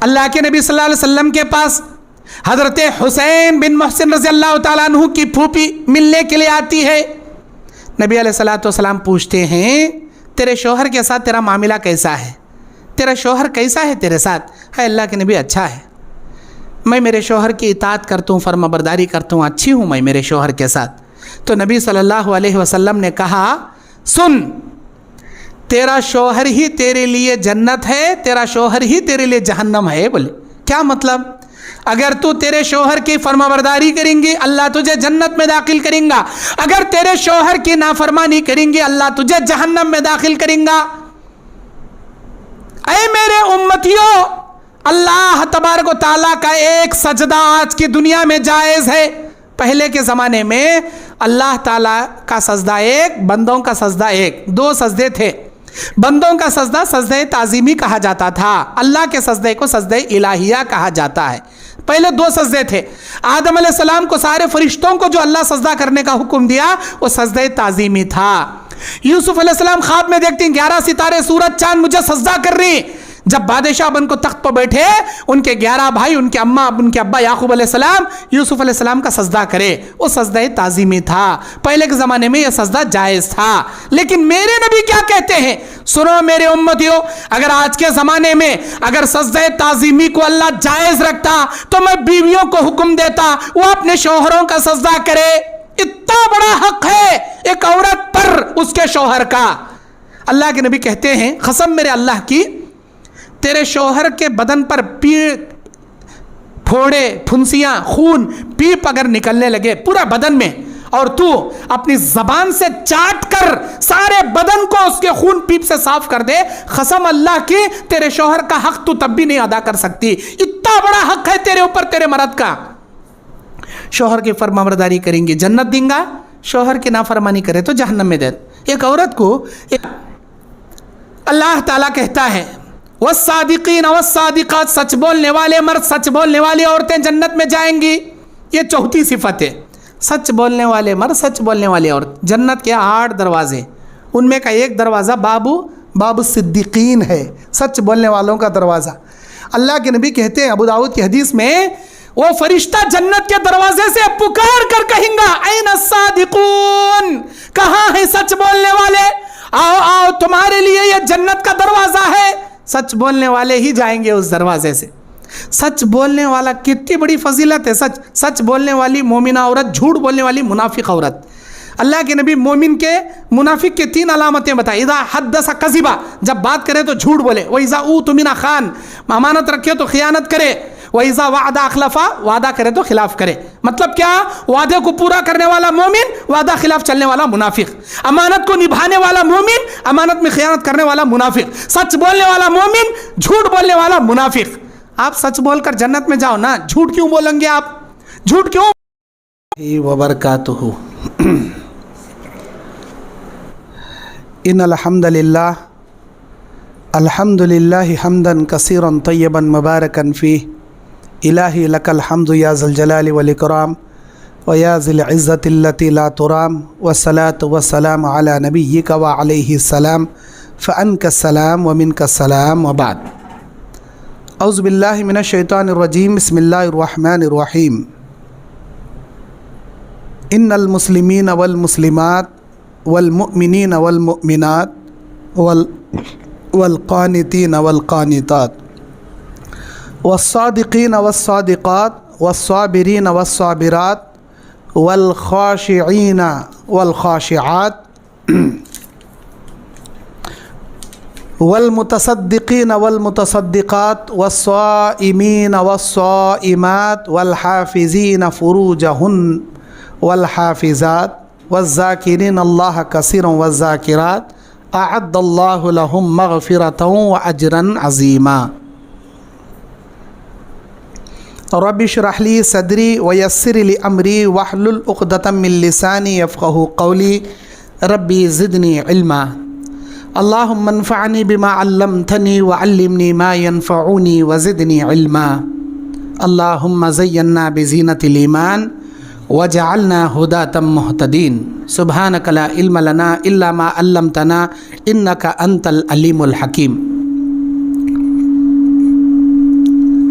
اللہ کے نبی صلی اللہ علیہ وسلم کے پاس حضرت حسین بن محسن رضی اللہ تعالیٰ عنہ کی پھوپھی ملنے کے لیے آتی ہے. نبی علیہ الصلوۃ والسلام پوچھتے ہیں تیرے شوہر کے ساتھ تیرا معاملہ کیسا ہے؟ تیرا شوہر کیسا ہے تیرے ساتھ؟ ہے اللہ کے نبی اچھا ہے، میں میرے شوہر کی اطاعت کرتا ہوں، فرما برداری کرتا ہوں، اچھی ہوں میں میرے شوہر کے ساتھ. تو نبی صلی اللہ علیہ وسلم نے کہا سن، تیرا شوہر ہی تیرے لیے جنت ہے، تیرا شوہر ہی تیرے لیے جہنم ہے. بولے کیا مطلب؟ اگر تو تیرے شوہر کی فرما برداری کریں گی اللہ تجھے جنت میں داخل کریں گا، اگر تیرے شوہر کی نافرمانی کریں گی اللہ تجھے جہنم میں داخل کریں گا. اے میرے امتیوں، اللہ تبارک و تعالیٰ کا ایک سجدہ آج کی دنیا میں جائز ہے. پہلے کے زمانے میں اللہ تعالیٰ کا سجدہ ایک، بندوں کا سجدہ ایک، دو سجدے تھے. بندوں کا سجدہ سجدہ تعظیمی کہا جاتا تھا، اللہ کے سجدے کو سجدہ الہیہ کہا جاتا ہے. پہلے دو سجدے تھے. آدم علیہ السلام کو سارے فرشتوں کو جو اللہ سجدہ کرنے کا حکم دیا وہ سجدہ تعظیمی تھا. یوسف علیہ السلام خواب میں دیکھتے ہیں 11 ستارے سورج چاند مجھے سجدہ کر رہی. جب بادشاہ بن کو تخت پر بیٹھے ان کے 11 بھائی، ان کے اماں، ان کے ابا یعقوب علیہ السلام یوسف علیہ السلام کا سجدہ کرے، وہ سجدہ تعظیمی تھا. پہلے کے زمانے میں یہ سجدہ جائز تھا. لیکن میرے نبی کیا کہتے ہیں؟ سنو میرے امتیوں، اگر آج کے زمانے میں اگر سجدہ تعظیمی کو اللہ جائز رکھتا تو میں بیویوں کو حکم دیتا وہ اپنے شوہروں کا سجدہ کرے. اتنا بڑا حق ہے ایک عورت پر اس کے شوہر کا. اللہ کے نبی کہتے ہیں قسم میرے اللہ کی، تیرے شوہر کے بدن پر پھوڑے، پھنسیاں، خون، پیپ اگر نکلنے لگے پورا بدن میں، اور تو اپنی زبان سے چاٹ کر سارے بدن کو اس کے خون پیپ سے صاف کر دے، قسم اللہ کی تیرے شوہر کا حق تو تب بھی نہیں ادا کر سکتی. اتنا بڑا حق ہے تیرے اوپر تیرے مرد کا. شوہر کی فرمانبرداری کریں گی جنت دیں گا، شوہر کی نافرمانی کرے تو جہنم میں دے. ایک عورت کو اللہ تعالیٰ کہتا ہے والصادقین والصادقات، سچ بولنے والے مرد، سچ بولنے والی عورتیں جنت میں جائیں گی. یہ چوتھی صفت ہے، سچ بولنے والے مرد، سچ بولنے والی عورت. جنت کے 8 دروازے، ان میں کا ایک دروازہ باب الصدیقین ہے، سچ بولنے والوں کا دروازہ. اللہ کے نبی کہتے ہیں ابو داؤد کی حدیث میں، وہ فرشتہ جنت کے دروازے سے پکار کر کہیں گا این الصادقون، کہاں ہیں سچ بولنے والے؟ آؤ آؤ تمہارے لیے یہ جنت کا دروازہ ہے. سچ بولنے والے ہی جائیں گے اس دروازے سے. سچ بولنے والا کتنی بڑی فضیلت ہے. سچ بولنے والی مومنہ عورت، جھوٹ بولنے والی منافق عورت. اللہ کے نبی مومن کے منافق کے 3 علامتیں بتائیں. اذا حدث کذبا، جب بات کرے تو جھوٹ بولے. واذا اؤتمن خان، امانت رکھے تو خیانت کرے. واذا وعد اخلف، وعدہ کرے تو خلاف کرے. مطلب کیا؟ وعدے کو پورا کرنے والا مومن، وعدہ خلاف چلنے والا منافق. امانت کو نبھانے والا مومن، امانت میں خیانت کرنے والا منافق. سچ بولنے والا مومن، جھوٹ بولنے والا منافق. آپ سچ بول کر جنت میں جاؤ نا، جھوٹ کیوں بولیں گے آپ؟ جھوٹ کیوں؟ وبرکاتہ. ان الحمد للہ حمدا کثیرا طیبا مبارکا فیہ. الہی لک الحمد یا ذا الجلال والاکرام ویا ذی العزت التی لا ترام، والصلاة والسلام علی نبیک وعلیہ السلام، فانک السلام ومنک السلام، وبعد. اعوذ باللہ من الشیطان الرجیم، بسم اللہ الرحمن الرحیم. ان المسلمین والمسلمات والمؤمنین والمؤمنات والقانتین والقانتات والصادقین والصادقات والصابرین والصابرات والخاشعین والخاشعات والمتصدقین والمتصدقات والصائمین والصائمات والحافظین فروجہن والحافظات والذاکرین اللہ کثیرا والذاکرات اعد اللہ لہم مغفرۃ واجرا عظیما. رب اشرح لی صدری ویسر لی امری واحلل عقدۃ من لسانی یفقہوا قولی. ربی زدنی علما. اللہم انفعنی بما علمتنی وعلمنی ما ینفعنی وزدنی علما. اللہم زینا بزینۃ الایمان وجعلنا ہداة مہتدین. سبحانک لا علم لنا الا ما علمتنا انک انت العلیم الحکیم.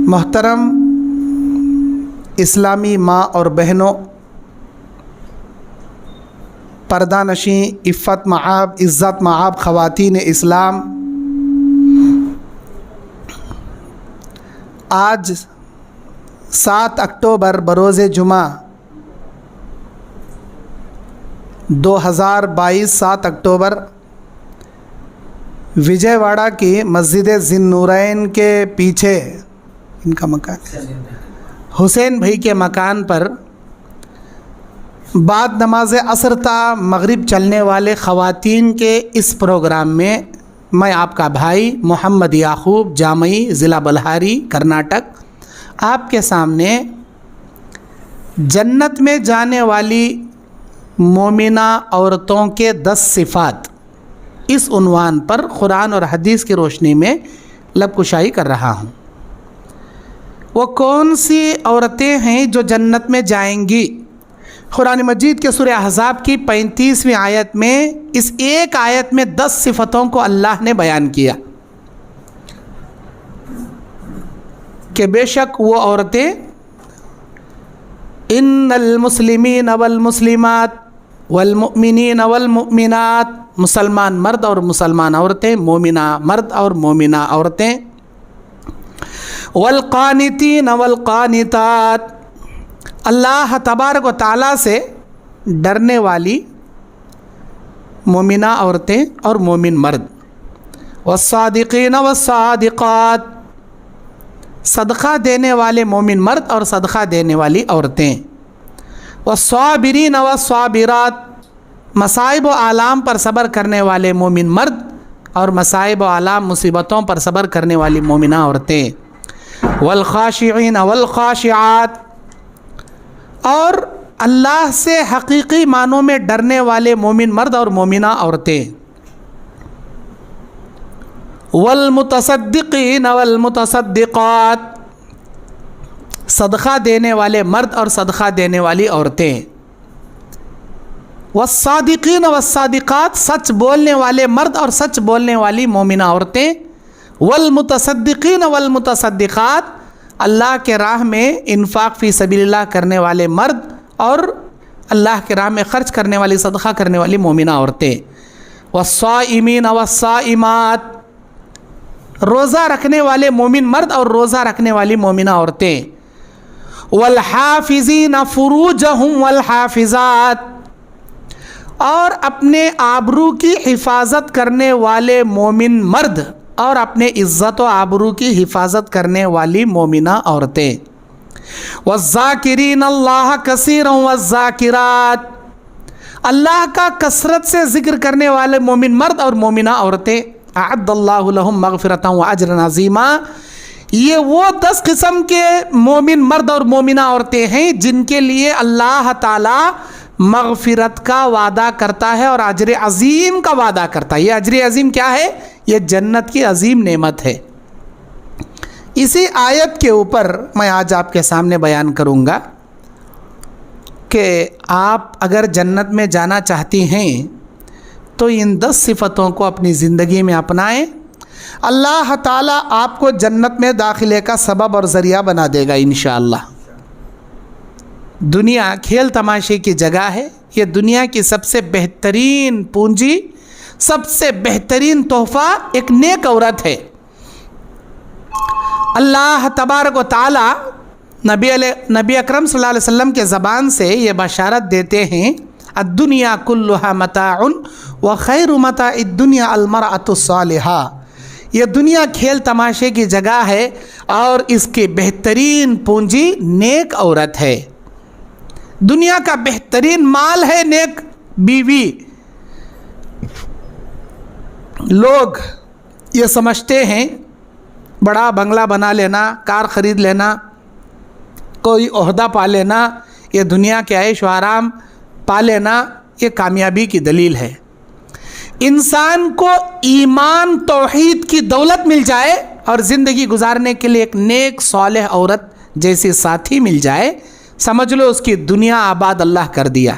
محترم اسلامی ماں اور بہنوں، پردہ نشیں، عفت معاب، عزت معاب خواتین اسلام، آج 7 اکتوبر بروز جمعہ 2022 7 اکتوبر وجے واڑہ کی مسجد ذی نورین کے پیچھے ان کا مکان حسین بھائی کے مکان پر بعد نماز عصر تا مغرب چلنے والے خواتین کے اس پروگرام میں میں آپ کا بھائی محمد یعقوب جامعی، ضلع بلہاری، کرناٹک، آپ کے سامنے جنت میں جانے والی مومنہ عورتوں کے 10 صفات اس عنوان پر قرآن اور حدیث کی روشنی میں لب کشائی کر رہا ہوں۔ وہ کون سی عورتیں ہیں جو جنت میں جائیں گی؟ قرآن مجید کے سورہ احزاب کی 35ویں آیت میں اس ایک آیت میں 10 صفتوں کو اللہ نے بیان کیا کہ بے شک وہ عورتیں ان المسلمین والمسلمات والمؤمنین والمؤمنات، مسلمان مرد اور مسلمان عورتیں، مومنہ مرد اور مومنہ عورتیں، والقانتین والقانتات، اللہ تبارک و تعالیٰ سے ڈرنے والی مومنہ عورتیں اور مومن مرد، والصادقین والصادقات، صدقہ دینے والے مومن مرد اور صدقہ دینے والی عورتیں، والصابرین والصابرات، مصائب و آلام پر صبر کرنے والے مومن مرد اور مصائب و آلام مصیبتوں پر صبر کرنے والی مومنہ عورتیں، والخاشعین والخاشعات، اور اللہ سے حقیقی معنوں میں ڈرنے والے مومن مرد اور مومنہ عورتیں، والمتصدقین والمتصدقات، صدقہ دینے والے مرد اور صدقہ دینے والی عورتیں، والصادقین والصادقات، سچ بولنے والے مرد اور سچ بولنے والی مومنہ عورتیں، والمتصدقین والمتصدقات، اللہ کے راہ میں انفاق فی سبیل اللہ کرنے والے مرد اور اللہ کے راہ میں خرچ کرنے والی، صدقہ کرنے والی مومنہ عورتیں، والصائمین والصائمات، روزہ رکھنے والے مومن مرد اور روزہ رکھنے والی مومنہ عورتیں، والحافظین فروجہم والحافظات، اور اپنے آبرو کی حفاظت کرنے والے مومن مرد اور اپنے عزت و آبرو کی حفاظت کرنے والی مومنہ عورتیں، والذاکرین اللہ کثیرا والذاکرات، اللہ کا کثرت سے ذکر کرنے والے مومن مرد اور مومنہ عورتیں، اعد اللہ لہم مغفرۃ واجرا عظیما، یہ وہ 10 قسم کے مومن مرد اور مومنہ عورتیں ہیں جن کے لیے اللہ تعالی مغفرت کا وعدہ کرتا ہے اور اجر عظیم کا وعدہ کرتا ہے۔ یہ اجر عظیم کیا ہے؟ یہ جنت کی عظیم نعمت ہے۔ اسی آیت کے اوپر میں آج آپ کے سامنے بیان کروں گا کہ آپ اگر جنت میں جانا چاہتی ہیں تو ان 10 صفتوں کو اپنی زندگی میں اپنائیں، اللہ تعالیٰ آپ کو جنت میں داخلے کا سبب اور ذریعہ بنا دے گا انشاءاللہ۔ دنیا کھیل تماشے کی جگہ ہے، یہ دنیا کی سب سے بہترین پونجی، سب سے بہترین تحفہ ایک نیک عورت ہے۔ اللہ تبارک و تعالی نبی اکرم صلی اللہ علیہ وسلم کے زبان سے یہ بشارت دیتے ہیں، الدنیا کلها متاع وخیر متاع الدنیا المرأة الصالحہ، یہ دنیا کھیل تماشے کی جگہ ہے اور اس کی بہترین پونجی نیک عورت ہے۔ دنیا کا بہترین مال ہے نیک بیوی۔ لوگ یہ سمجھتے ہیں بڑا بنگلہ بنا لینا، کار خرید لینا، کوئی عہدہ پا لینا، یہ دنیا کے عیش و آرام پا لینا، یہ کامیابی کی دلیل ہے۔ انسان کو ایمان توحید کی دولت مل جائے اور زندگی گزارنے کے لیے ایک نیک صالح عورت جیسی ساتھی مل جائے، سمجھ لو اس کی دنیا آباد اللہ کر دیا۔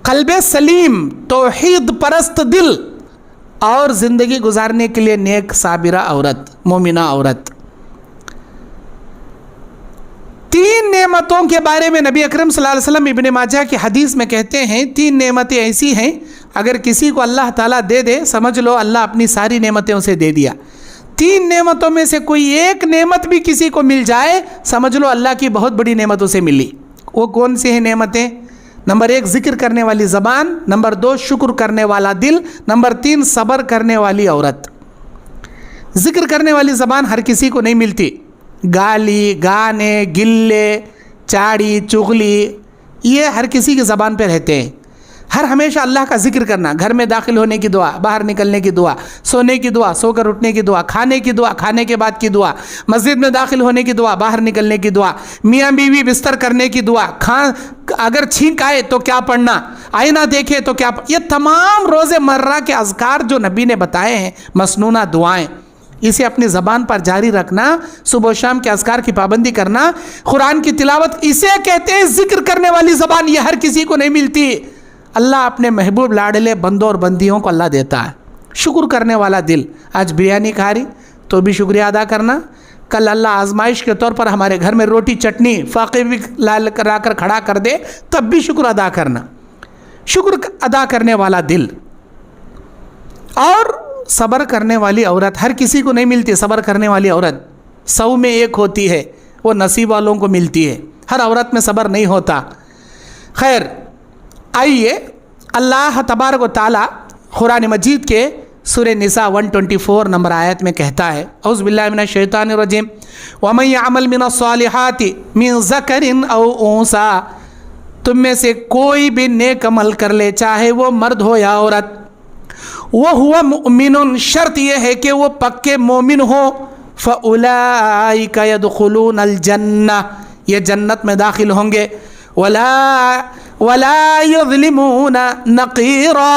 قلب سلیم، توحید پرست دل اور زندگی گزارنے کے لیے نیک صابرہ عورت، مومنہ عورت۔ नेमतों के बारे में नबी अकरम सल्लल्लाहु अलैहि वसल्लम इब्न माजा की हदीस में कहते हैं 3 नेमतें ऐसी हैं अगर किसी को अल्लाह ताला दे दे समझ लो अल्लाह अपनी सारी नेमतें उसे दे दिया। 3 नेमतों में से कोई एक नेमत भी किसी को मिल जाए समझ लो अल्लाह की बहुत बड़ी नेमत उसे मिली। वो कौन सी हैं नेमतें? नंबर 1 जिक्र करने वाली ज़बान, नंबर 2 शुक्र करने वाला दिल, नंबर 3 सब्र करने वाली औरत। जिक्र करने वाली ज़बान हर किसी को नहीं मिलती। गाली, गाने, गिल्ले, चाड़ी, चुगली ये हर किसी की ज़बान पे रहते हैं। हर हमेशा अल्लाह का जिक्र करना, घर में दाखिल होने की दुआ, बाहर निकलने की दुआ, सोने की दुआ, सोकर उठने की दुआ, खाने की दुआ, खाने के बाद की दुआ, मस्जिद में दाखिल होने की दुआ, बाहर निकलने की दुआ, मियाँ बीवी बिस्तर करने की दुआ, अगर छींक आए तो क्या पढ़ना, आईना देखे तो क्या ये तमाम रोज़े मर्रा के अज़कार जो नबी ने बताए हैं, मसनूना दुआएँ, इसे अपनी ज़बान पर जारी रखना, सुबह शाम के अज़कार की पाबंदी करना, कुरान की तिलावत, इसे कहते हैं जिक्र करने वाली ज़बान। ये हर किसी को नहीं मिलती। अल्लाह अपने महबूब लाडले बंदों और बंदियों को अल्लाह देता है। शुक्र करने वाला दिल, आज बिरयानी खा रही तो भी शुक्रिया अदा करना। कल अल्लाह आजमाइश के तौर पर हमारे घर में रोटी चटनी फाके भी लाल करा कर खड़ा कर दे तब भी शुक्र अदा करना। शुक्र अदा करने वाला दिल और सब्र करने वाली औरत हर किसी को नहीं मिलती। सब्र करने वाली औरत 100 में 1 होती है, वो नसीब वालों को मिलती है। हर औरत में सब्र नहीं होता। खैर, आइए अल्लाह तबारक व तआला कुरान मजीद के सूरह निसा 124 नंबर आयत में कहता है, औज़ु बिल्लाहि मिनश शैतानिर रजीम, वमन यअमल मिनस सालिहाति मिन ज़करिन औ उन्सा, तुम में से कोई भी नेक अमल कर ले, चाहे वो मर्द हो या औरत, वह हुआ मुमिनुन, शर्त यह है कि वो पक्के मोमिन हो, फ़उलाइका यदखुलूनल जन्नह, ये जन्नत में दाखिल होंगे, वला युज़लिमूना नक़ीरा,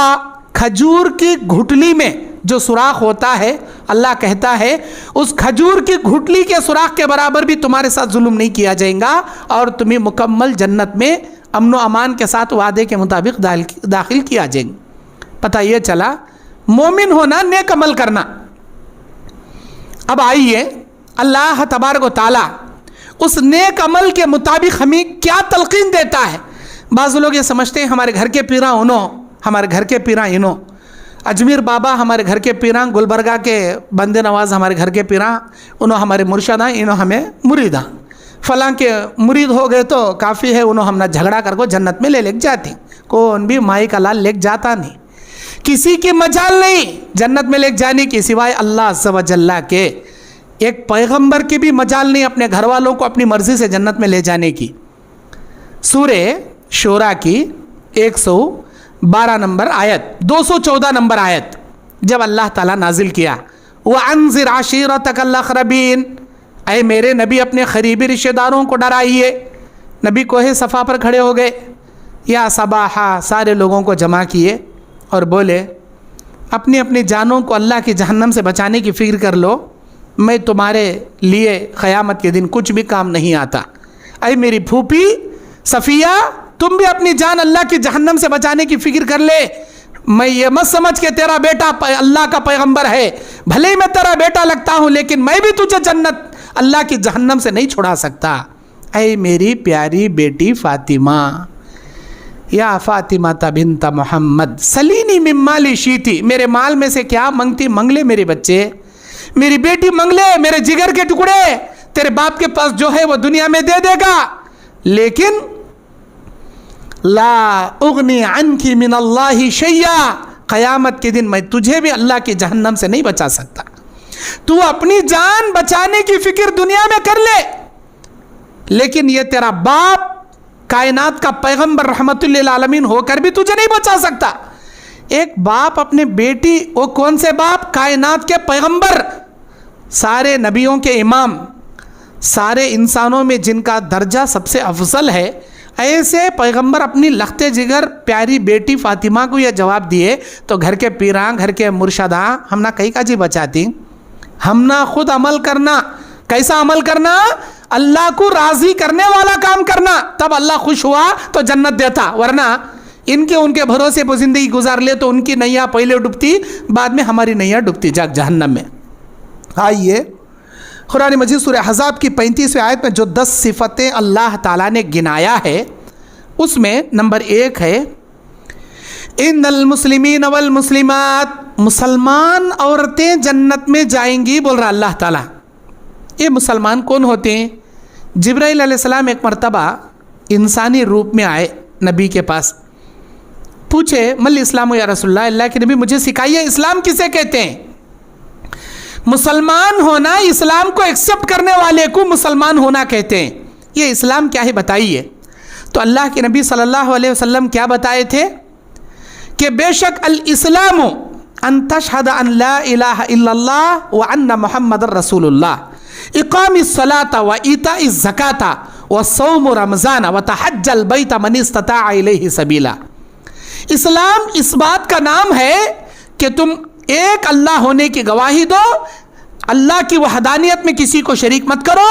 खजूर की घुटली में जो सुराख होता है, अल्लाह कहता है उस खजूर की घुटली के सुराख के बराबर भी तुम्हारे साथ जुल्म नहीं किया जाएगा और तुम्हें मुकम्मल जन्नत में अमन व अमान के साथ वादे के मुताबिक दाखिल किया जाएंगे। पता ये चला मोमिन होना, नेक अमल करना। अब आइए अल्लाह तबारक व तआला उस नेक अमल के मुताबिक हमें क्या तलकीन देता है। बाज़ लोग ये समझते हैं हमारे घर के पीरा उनो, हमारे घर के पीरा इनो, अजमेर बाबा हमारे घर के पीरा, गुलबर्गा के बंदे नवाज हमारे घर के पीरा, उनो हमारे मुर्शदा, इनो हमें मुरीदा, फलां के मुरीद हो गए तो काफ़ी है, उनो हमने झगड़ा करको जन्नत में ले जाती। कौन भी माई का लाल ले जाता नहीं, किसी की मजाल नहीं जन्नत में ले जाने की सिवाय अल्लाह अज़्ज़ व जल्ला के। एक पैगंबर की भी मजाल नहीं अपने घर वालों को अपनी मर्जी से जन्नत में ले जाने की। सूरह शूरा की 112 नंबर आयत, 214 नंबर आयत जब अल्लाह ताला नाजिल किया, वअन्ज़िर आशीरतकल अक़रबीन, ऐ मेरे नबी अपने करीबी रिश्तेदारों को डराइए। नबी कोहे सफ़ा पर खड़े हो गए, या सबाहा, सारे लोगों को जमा किए और बोले अपनी अपनी जानों को अल्लाह की जहन्नम से बचाने की फ़िक्र कर लो, मैं तुम्हारे लिए क़यामत के दिन कुछ भी काम नहीं आता। ऐ मेरी फूफी सफ़िया, तुम भी अपनी जान अल्लाह की जहन्नम से बचाने की फ़िक्र कर ले। मैं ये मत समझ के तेरा बेटा अल्लाह का पैगंबर है, भले ही मैं तेरा बेटा लगता हूँ लेकिन मैं भी तुझे जन्नत अल्लाह की जहन्नम से नहीं छुड़ा सकता। ऐ मेरी प्यारी बेटी फ़ातिमा, या फ़ातिमा बिन्त मोहम्मद सलीनी मिम्माली शीती, मेरे माल में से क्या मंगती मंग ले मेरे बच्चे, मेरी बेटी मंग ले, मेरे जिगर के टुकड़े, तेरे बाप के पास जो है वो दुनिया में दे देगा, लेकिन ला उगनी अन्की मिन अल्लाहि शैया, क़यामत के दिन मैं तुझे भी अल्लाह की जहन्नम से नहीं बचा सकता। तू अपनी जान बचाने की फ़िक्र दुनिया में कर ले, लेकिन ये तेरा बाप कायनात का पैगंबर रहमतुल लिल आलमीन होकर भी तुझे नहीं बचा सकता। एक बाप अपने बेटी, वो कौन से बाप, कायनात के पैगंबर, सारे नबियों के इमाम, सारे इंसानों में जिनका दर्जा सबसे अफजल है, ऐसे पैगंबर अपनी लख्ते जिगर प्यारी बेटी फ़ातिमा को यह जवाब दिए तो घर के पीरा, घर के मुर्शदा हमना कहीं का जी बचाती। हमना खुद अमल करना, कैसा अमल करना, अल्लाह को राज़ी करने वाला काम करना, तब अल्लाह खुश हुआ तो जन्नत देता, वरना इनके उनके भरोसे पर ज़िंदगी गुजार ले तो उनकी नैया पहले डूबती, बाद में हमारी नैया डूबती जहन्नम में। आइए कुरान मजीद सूरह अहज़ाब की 35वीं आयत में जो 10 सिफतें अल्लाह ताला ने गिनाया है उसमें नंबर 1 है इन्नल मुस्लिमीन वल मुस्लिमात, मुसलमान औरतें जन्नत में जाएंगी बोल रहा अल्लाह ताला। ये मुसलमान कौन होते हैं? जिब्राइल अलैहिस्सलाम एक मर्तबा इंसानी रूप में आए नबी के पास, पूछे मल इस्लाम या रसूलल्लाह, अल्लाह के नबी मुझे सिखाइए इस्लाम किसे कहते हैं? मुसलमान होना, इस्लाम को एक्सेप्ट करने वाले को मुसलमान होना कहते हैं। ये इस्लाम क्या है बताइए। तो अल्लाह के नबी सल्लल्लाहु अलैहि वसल्लम क्या बताए थे कि बेशक अल इस्लामु अन तशहद अन ला इलाहा इल्लल्लाह व अन्ना मुहम्मदर रसूलुल्लाह, इकामिस सलाता व ईताइज ज़काता व सौम रमज़ान व तहज्जल बैत मन इस्तताअ इलैहि सबीला। इस्लाम इस बात का नाम है कि तुम एक अल्लाह होने की गवाही दो, अल्लाह की वहदानियत में किसी को शरीक मत करो,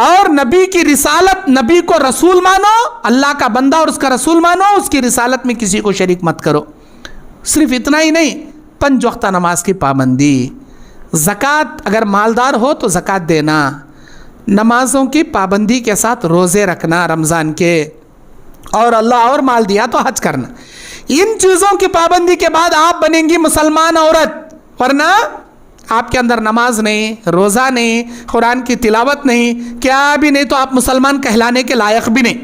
और नबी की रिसालत, नबी को रसूल मानो, अल्लाह का बंदा और उसका रसूल मानो, उसकी रिसालत में किसी को शरीक मत करो। सिर्फ इतना ही नहीं, 5 वक्त नमाज की पाबंदी, ज़कात अगर मालदार हो तो ज़कात देना, नमाज़ों की पाबंदी के साथ रोज़े रखना रमज़ान के, और अल्लाह और माल दिया तो हज करना। इन चीज़ों की पाबंदी के बाद आप बनेंगी मुसलमान औरत, वरना आपके अंदर नमाज नहीं, रोज़ा नहीं, कुरान की तिलावत नहीं, क्या भी नहीं, तो आप मुसलमान कहलाने के लायक भी नहीं।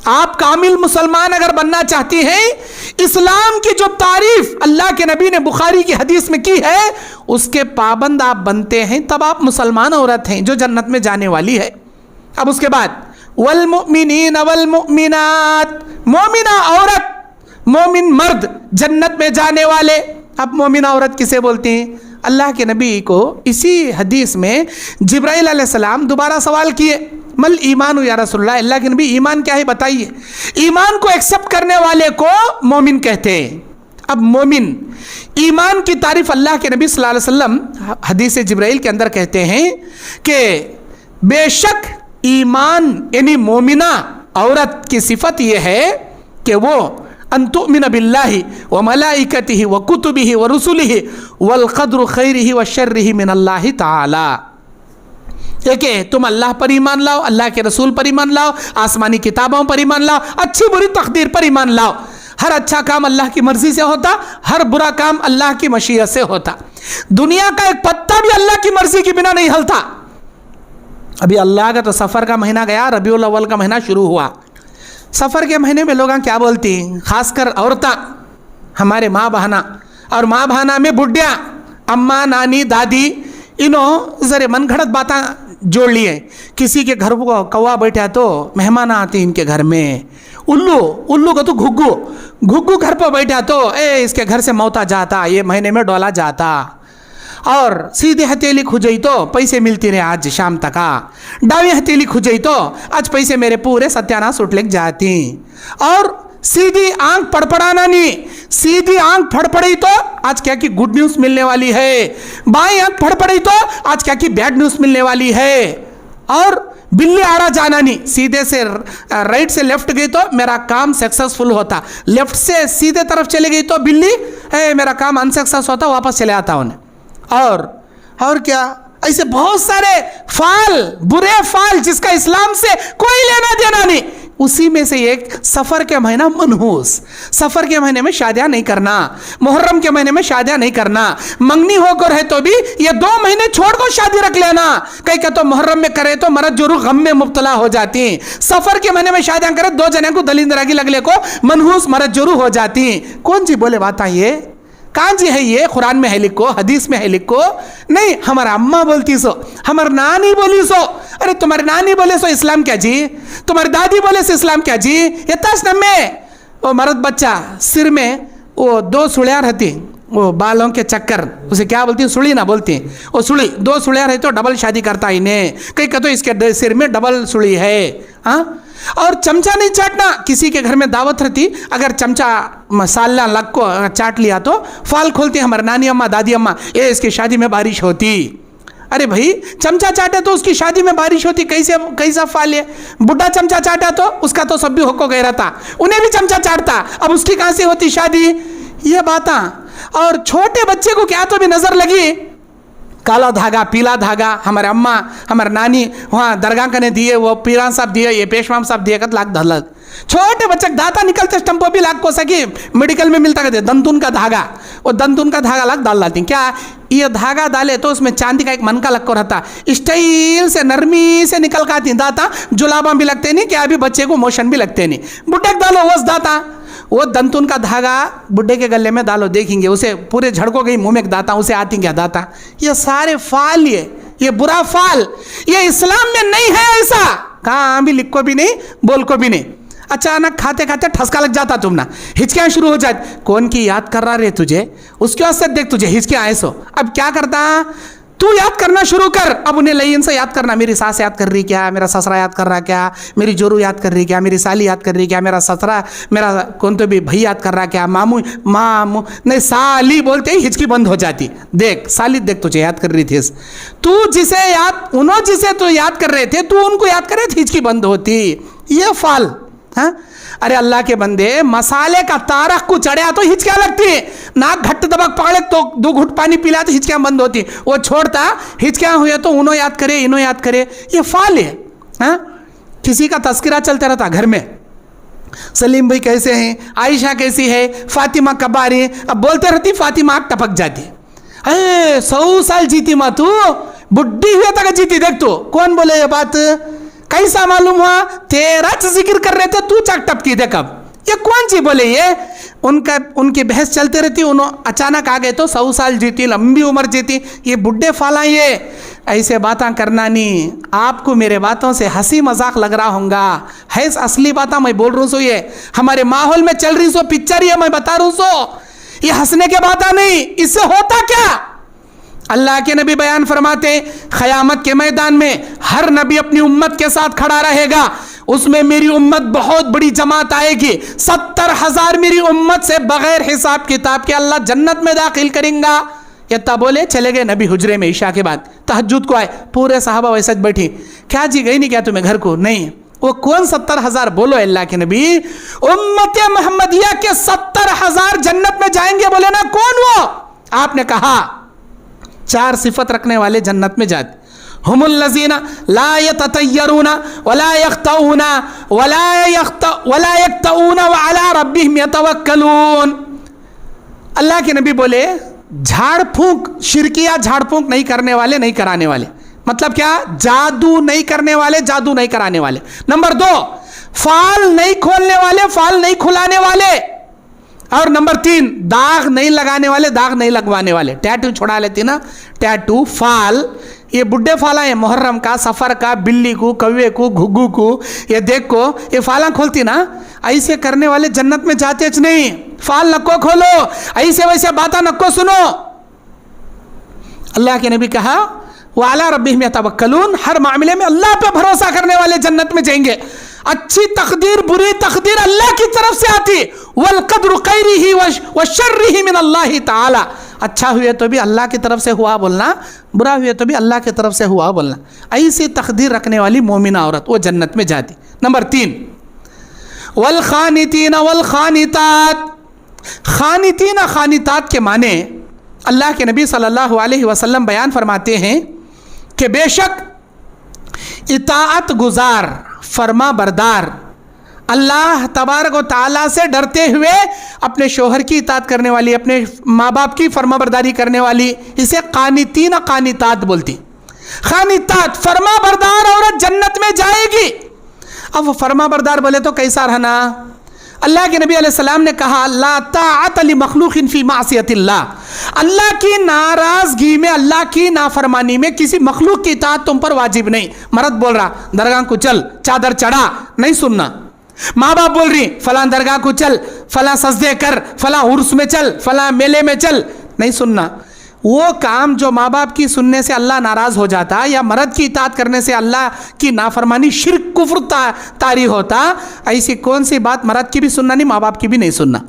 आप कामिल मुसलमान अगर बनना चाहती हैं, इस्लाम की जो तारीफ अल्लाह के नबी ने बुखारी की हदीस में की है उसके पाबंद आप बनते हैं, तब आप मुसलमान औरत हैं जो जन्नत में जाने वाली है। अब उसके बाद वल मुमिनीन वल मुमिनात, मोमिना औरत, मोमिन मर्द जन्नत में जाने वाले। अब मोमिना औरत किसे बोलते हैं? अल्लाह के नबी को इसी हदीस में जिब्राइल अलैहिस्सलाम दोबारा सवाल किए, मल ईमान या रसूलल्लाह, अल्लाह के नबी ईमान क्या है बताइए। ईमान को एक्सेप्ट करने वाले को मोमिन कहते हैं। अब मोमिन, ईमान की तारीफ अल्लाह के नबी सल्लल्लाहु अलैहि वसल्लम हदीस जिब्राइल के अंदर कहते हैं कि बेशक ईमान यानी मोमिना औरत की सिफत यह है कि वो अंतुमिन बिल्लाहि व मलाइकतिहि व कुतुबिहि व रुसुलिहि वल क़द्रु खैरिहि व शर्रिहि मिन अल्लाहि ताला। देखिए, तुम अल्लाह पर ईमान लाओ, अल्लाह के रसूल पर ईमान लाओ, आसमानी किताबों पर ईमान लाओ, अच्छी बुरी तकदीर पर ईमान लाओ। हर अच्छा काम अल्लाह की मर्जी से होता, हर बुरा काम अल्लाह की मशीयत से होता। दुनिया का एक पत्ता भी अल्लाह की मर्जी के बिना नहीं हिलता। अभी अल्लाह का तो सफ़र का महीना गया, रबीउल अव्वल का महीना शुरू हुआ। सफ़र के महीने में लोग क्या बोलती हैं, खासकर औरतें, हमारे माँ बहना, और माँ बहना में बुढ़िया, अम्मा, नानी, दादी, इन्हों ज़रे मन घड़त बातें जोड़ लिए। किसी के घर को कौवा बैठा तो मेहमान आते इनके घर में, उल्लू को तो घुग्गू घर पर बैठा तो इसके घर से मौता जाता, ये महीने में डोला जाता, और सीधे हथेली खुजई तो पैसे मिलती रहे आज शाम तक, डावी हथेली खुजई तो आज पैसे मेरे पूरे सत्यानाश उठ लेक जाती, और सीधी आंख फड़फड़ाना नहीं, सीधी आंख फड़फड़ी तो आज क्या की गुड न्यूज़ मिलने वाली है, बाई आंख फड़फड़ी तो आज क्या की बैड न्यूज़ मिलने वाली है, और बिल्ली आड़ा जाना नहीं, सीधे से राइट से लेफ्ट गई तो मेरा काम सक्सेसफुल होता, लेफ्ट से सीधे तरफ चली गई तो बिल्ली मेरा काम अनसक्सेस होता, वापस चले आता उन्हें। और क्या, ऐसे बहुत सारे फाल, बुरे फाल जिसका इस्लाम से कोई लेना देना नहीं। उसी में से एक सफ़र के महीना मनहूस, सफ़र के महीने में शादियां नहीं करना, मुहर्रम के महीने में शादियां नहीं करना, मंगनी होकर है तो भी ये 2 महीने छोड़ कर शादी रख लेना। कहीं का तो मुहर्रम में करे तो मरद जरूर गम में मुब्तला हो जाती, सफ़र के महीने में शादियां करे 2 जने को दलिंदरागी लगले को मनहूस मरद जरूर हो जाती। कौन जी बोले बात ये, कहाँ जी है ये, कुरान में है लिखो, हदीस में है लिखो? नहीं, हमारा अम्मा बोलती सो, हमारी नानी बोली सो। अरे तुम्हारी नानी बोले सो इस्लाम क्या जी, तुम्हारी दादी बोले सो इस्लाम क्या जी। ये तस्नम में वो मर्द बच्चा सिर में वो 2 सुड़ियाँ रहती, वो बालों के चक्कर, उसे क्या बोलती हैं, सुड़ी ना बोलती हैं, वो सुड़ी, 2 सुड़ियाँ रहती तो डबल शादी करता इन्हें, कहीं का तो इसके सिर में डबल सुड़ी है। हाँ, और चमचा नहीं चाटना, किसी के घर में दावत रहती, अगर चमचा मसाला लग को चाट लिया तो फाल खोलती हमारे नानी अम्मा, दादी अम्मा, ये इसकी शादी में बारिश होती। अरे भाई, चमचा चाटे तो उसकी शादी में बारिश होती, कैसा फाल है। बुढ़ा चमचा चाटा तो उसका तो सब भी होको गया रहता, उन्हें भी चमचा चाटता, अब उसकी कहाँ से होती शादी। ये बातें, और छोटे बच्चे को क्या तो भी नजर लगी, काला धागा पीला धागा हमारे अम्मा हमारे नानी वहाँ दरगाह कने दिए, वो पीरान साहब दिए, ये पेशवाम साहब दिए कत लाख धलक छोटे बच्चे दाता निकलते स्टम्पो भी लाख को सकी मेडिकल में मिलता कहते दंतुन का धागा, वो दंतुन का धागा लाख डाल डालती क्या ये धागा डाले तो उसमें चांदी का एक मन का लग को रहता स्टाइल से नरमी से निकल का आती दाता जुलाबा भी लगते नहीं क्या अभी बच्चे को मोशन भी लगते नहीं बुड्ढे डालो वस दाता वो दंतुन का धागा बुड्ढे के गले में डालो देखेंगे उसे पूरे झड़को गई मुंह में दाता उसे आती क्या दाता ये सारे फाल ये बुरा फाल ये इस्लाम में नहीं है ऐसा कहाँ भी लिख को भी नहीं बोल को भी नहीं अचानक खाते खाते ठसका लग जाता तुम ना हिचकियाँ शुरू हो जाती कौन की याद कर रहा रे तुझे उसके वास्ते देख तुझे हिचकियाँ आए सो अब क्या करता तू याद करना शुरू कर अब उन्हें लईन से याद करना मेरी सास याद कर रही क्या मेरा ससरा याद कर रहा क्या मेरी जोरू याद कर रही क्या मेरी साली याद कर रही क्या मेरा ससरा मेरा कौन तो भी भाई याद कर रहा क्या मामू मामू नहीं साली बोलते ही हिचकी बंद हो जाती देख साली देख तुझे याद कर रही थी तू जिसे याद उन्होंने जिसे तू याद कर रहे थे तू उनको याद कर रहे थे हिचकी बंद होती ये फाल हाँ अरे अल्लाह के बंदे मसाले का तारक को चढ़ा तो हिचकियाँ लगती नाक घट्ट दबक पकड़े तो 2 घुट पानी पिला तो हिचकियाँ बंद होती वो छोड़ता हिचकियाँ हुए तो उन्हों याद करे इन्हों याद करे ये फाल है हाँ किसी का तस्करा चलता रहता घर में सलीम भाई कैसे हैं आयशा कैसी है फातिमा कब आ रही है अब बोलते रहती फातिमा आग टपक जाती अरे 100 साल जीती माँ तू बुढ़ी हुए तक जीती देख तू कौन बोले ये बात कैसा मालूम हुआ तेरा जिक्र कर रहे थे तू चक टपकी दे कब ये कौन सी बोले ये उनकी बहस चलती रहती उन्होंने अचानक आ गए तो 100 साल जीती लंबी उम्र जीती ये बुढ़े फाला ये ऐसे बातें करना नहीं आपको मेरे बातों से हंसी मजाक लग रहा होगा है असली बातें मैं बोल रहा हूँ सो ये हमारे माहौल में चल रही सो पिक्चर ये मैं बता रहा हूँ सो ये हंसने के बातें नहीं इससे होता क्या अल्लाह के नबी बयान फरमाते क़यामत के मैदान में हर नबी अपनी उम्मत के साथ खड़ा रहेगा उसमें मेरी उम्मत बहुत बड़ी जमात आएगी 70,000 मेरी उम्मत से बगैर हिसाब किताब के अल्लाह जन्नत में दाखिल करेंगा ये तब बोले चले गए नबी हुजरे में ईशा के बाद तहज्जुद को आए पूरे सहाबा वैसे बैठी क्या जी गई नहीं क्या तुम्हें घर को नहीं वो कौन 70,000 बोलो अल्लाह के नबी उम्मत मोहम्मदिया के 70,000 जन्नत में जाएंगे बोले ना कौन वो आपने कहा 4 सिफत रखने वाले जन्नत में जाते हुमुल लज़ीना ला यततय्यरूना वला यख्तऊना वला यख्तऊना व अला रब्बिहिम यतवक्कलून अल्लाह के नबी बोले झाड़ फूंक शिरकिया झाड़ फूंक नहीं करने वाले नहीं कराने वाले मतलब क्या जादू नहीं करने वाले जादू नहीं कराने वाले नंबर 2 फाल नहीं खोलने वाले फाल नहीं खुलाने वाले और नंबर 3 दाग नहीं लगाने वाले दाग नहीं लगवाने वाले टैटू छोड़ा लेती ना टैटू फाल ये बुड्ढे फाला है मुहर्रम का सफ़र का बिल्ली को कौवे को घुग्गू को ये देख को ये फाला खोलती ना ऐसे करने वाले जन्नत में जाते नहीं फाल नको खोलो ऐसे वैसे बातें नको सुनो अल्लाह के नबी कहा वाला रब्बिहिम यतवक्कलून हर मामले में अल्लाह पे भरोसा करने वाले जन्नत में जाएंगे अच्छी तकदीर बुरी तकदीर अल्लाह की तरफ से आती वल क़द्रु खैरिही व शर्रिही मिन अल्लाह ताला अच्छा हुए तो भी अल्लाह की तरफ से हुआ बोलना बुरा हुए तो भी अल्लाह की तरफ से हुआ बोलना ऐसी तकदीर रखने वाली मोमिना औरत वो जन्नत में जाती नंबर 3 वल खानितीन वल खानितात खानितीन खानितात के माने अल्लाह के नबी सल्लल्लाहु अलैहि वसल्लम बयान फरमाते हैं कि बेशक इताअत गुजार फरमा बरदार अल्लाह तबारक व तआला से डरते हुए अपने शोहर की इताअत करने वाली अपने माँ बाप की फरमा बरदारी करने वाली इसे कानितीन कानितात बोलती खानितात फरमा बरदार औरत जन्नत में जाएगी अब फरमा बरदार बोले तो कैसा रहना अल्लाह के नबी अलैहिस्सलाम ने कहा ला ताअत लि मखलूकिन फी मासियतिल्लाह अल्लाह की नाराजगी में अल्लाह की नाफरमानी में किसी मखलूक की इताअत तुम पर वाजिब नहीं मर्द बोल रहा दरगाह को चल चादर चढ़ा नहीं सुनना माँ बाप बोल रही फलां दरगाह को चल फलां सजदे कर फलां उर्स में चल फलां मेले में चल नहीं सुनना वो काम जो माँ बाप की सुनने से अल्लाह नाराज़ हो जाता या मर्द की इताअत करने से अल्लाह की नाफरमानी शिर्क कुफ्र तारी होता ऐसी कौन सी बात मर्द की भी सुनना नहीं माँ बाप की भी नहीं सुनना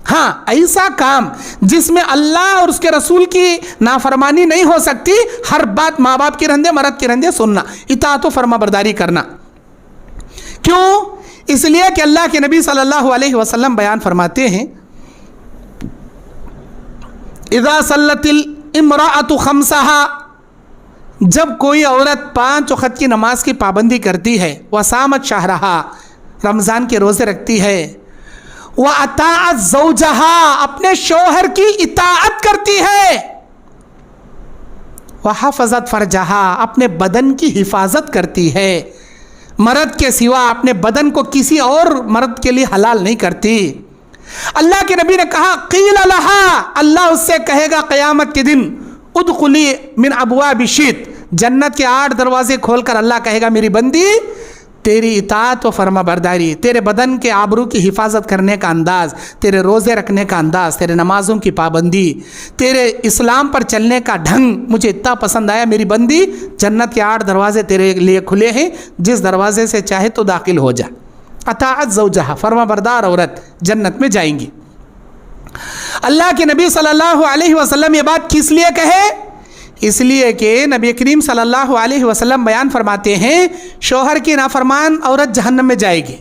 हाँ ऐसा काम जिसमें अल्लाह और उसके रसूल की नाफरमानी नहीं हो सकती हर बात माँ बाप की रंदे मर्द की रंदे सुनना इताअत व फरमाबरदारी करना क्यों इसलिए कि अल्लाह के नबी सल्लल्लाहु अलैहि वसल्लम बयान फरमाते हैं इज़ा सल्लतिल इम्राअतु खम्सहा جب کوئی عورت 5 وقت کی نماز کی پابندی کرتی ہے، وسامت شہرہا، رمضان کے روزے رکھتی ہے، وَأَطَاعَتْ زَوْجَهَا، اپنے شوہر کی اطاعت کرتی ہے، وَحَفَظَتْ فَرْجَهَا، اپنے بدن کی حفاظت کرتی ہے، مرد کے سوا اپنے بدن کو کسی اور مرد کے لیے حلال نہیں کرتی، اللہ کے نبی نے کہا قیل لها، اللہ اس سے کہے گا قیامت کے دن ادخلی من ابواب شئت، جنت کے 8 دروازے کھول کر اللہ کہے گا میری بندی تیری اطاعت و فرما برداری، تیرے بدن کے آبرو کی حفاظت کرنے کا انداز، تیرے روزے رکھنے کا انداز، تیرے نمازوں کی پابندی، تیرے اسلام پر چلنے کا ڈھنگ مجھے اتنا پسند آیا میری بندی، جنت کے 8 دروازے تیرے لیے کھلے ہیں، جس دروازے سے چاہے تو داخل ہو جا۔ اطاعت زوجہا، فرما بردار عورت جنت میں جائیں گی۔ اللہ کے نبی صلی اللہ علیہ وسلم یہ بات کس لیے کہے؟ اس لیے کہ نبی کریم صلی اللہ علیہ وسلم بیان فرماتے ہیں شوہر کی نافرمان عورت جہنم میں جائے گی۔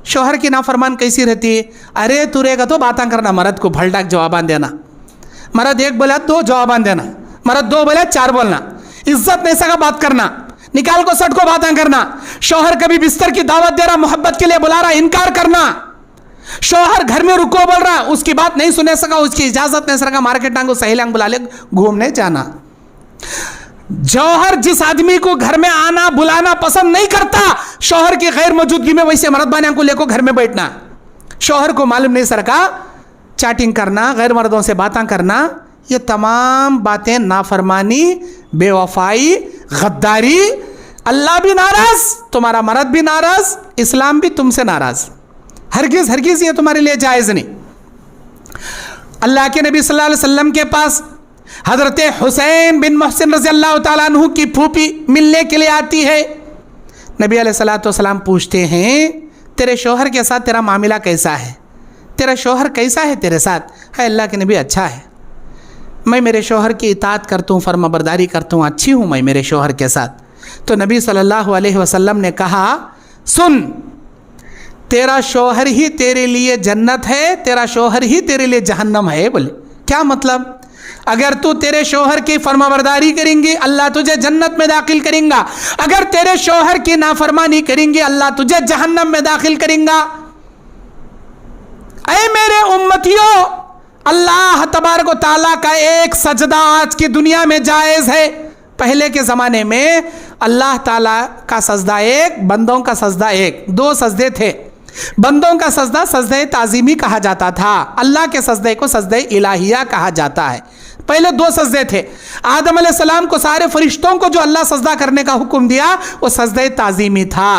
شوہر کی نافرمان کیسی رہتی ہے؟ ارے تو رہے گا تو باتاں کرنا، مرد کو بھلڈاک جوابان دینا، مرد 1 بولا 2 جوابان دینا، مرد 2 بولا 4 بولنا، عزت نہیں سکا بات کرنا، نکال کو سٹ کو باتاں کرنا، شوہر کبھی بستر کی دعوت دے رہا، محبت کے لیے بلا رہا، انکار کرنا، شوہر گھر میں رکو بول رہا، اس کی بات نہیں سنے سکا، اس کی اجازت نہیں سکا، مارکیٹ ٹانگو سہیلیاں بلا لے گھومنے جانا۔ جوہر جس آدمی کو گھر میں آنا بلانا پسند نہیں کرتا، شوہر کی غیر موجودگی میں ویسے مرد بانیاں کو لے کو گھر میں بیٹھنا، شوہر کو معلوم نہیں سرکا، چیٹنگ کرنا، غیر مردوں سے باتاں کرنا، یہ تمام باتیں نافرمانی، بے وفائی، غداری، اللہ بھی ناراض، تمہارا مرد بھی ناراض، اسلام بھی تم سے ناراض، ہرگز ہرگز یہ تمہارے لیے جائز نہیں۔ اللہ کے نبی صلی اللہ علیہ وسلم کے پاس حضرت حسین بن محسن رضی اللہ تعالیٰ عنہ کی پھوپھی ملنے کے لیے آتی ہے، نبی علیہ السلام پوچھتے ہیں تیرے شوہر کے ساتھ تیرا معاملہ کیسا ہے، تیرا شوہر کیسا ہے تیرے ساتھ؟ ہے اللہ کے نبی اچھا ہے، میں میرے شوہر کی اطاعت کرتا ہوں، فرما برداری کرتا ہوں، اچھی ہوں میں میرے شوہر کے ساتھ۔ تو نبی صلی اللہ علیہ وسلم نے کہا سن، تیرا شوہر ہی تیرے لیے جنت ہے، تیرا شوہر ہی تیرے لیے جہنم ہے۔ بولے کیا مطلب؟ اگر تو تیرے شوہر کی فرما برداری کریں گی اللہ تجھے جنت میں داخل کریں گا، اگر تیرے شوہر کی نافرمانی کریں گی اللہ تجھے جہنم میں داخل کریں گا۔ اے میرے امتیوں، اللہ تبارک و تعالیٰ کا ایک سجدہ آج کی دنیا میں جائز ہے۔ پہلے کے زمانے میں اللہ تعالیٰ کا سجدہ ایک، بندوں کا سجدہ ایک، 2 سجدے تھے۔ بندوں کا سجدہ سجدہ تعظیمی کہا جاتا تھا، اللہ کے سجدے کو سجدہ الہیہ کہا جاتا ہے۔ پہلے 2 سجدے تھے، آدم علیہ السلام کو سارے فرشتوں کو جو اللہ سجدہ کرنے کا حکم دیا وہ سجدہ تعظیمی تھا۔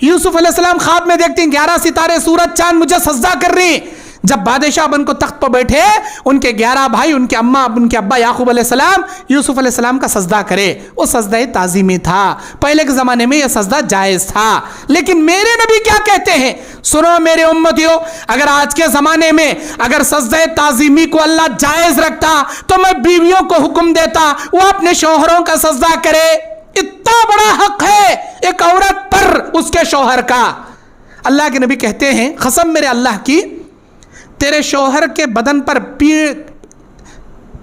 یوسف علیہ السلام خواب میں دیکھتے ہیں 11 ستارے سورج چاند مجھے سجدہ کر رہی، جب بادشاہ بن کو تخت پر بیٹھے ان کے 11 بھائی، ان کے اماں، ان کے ابا یعقوب علیہ السلام یوسف علیہ السلام کا سجدہ کرے، وہ سجدہ تعظیمی تھا۔ پہلے کے زمانے میں یہ سجدہ جائز تھا، لیکن میرے نبی کیا کہتے ہیں؟ سنو میرے امتیوں، اگر آج کے زمانے میں اگر سجدہ تعظیمی کو اللہ جائز رکھتا تو میں بیویوں کو حکم دیتا وہ اپنے شوہروں کا سجدہ کرے۔ اتنا بڑا حق ہے ایک عورت پر اس کے شوہر کا۔ اللہ کے نبی کہتے ہیں قسم میرے اللہ کی، تیرے شوہر کے بدن پر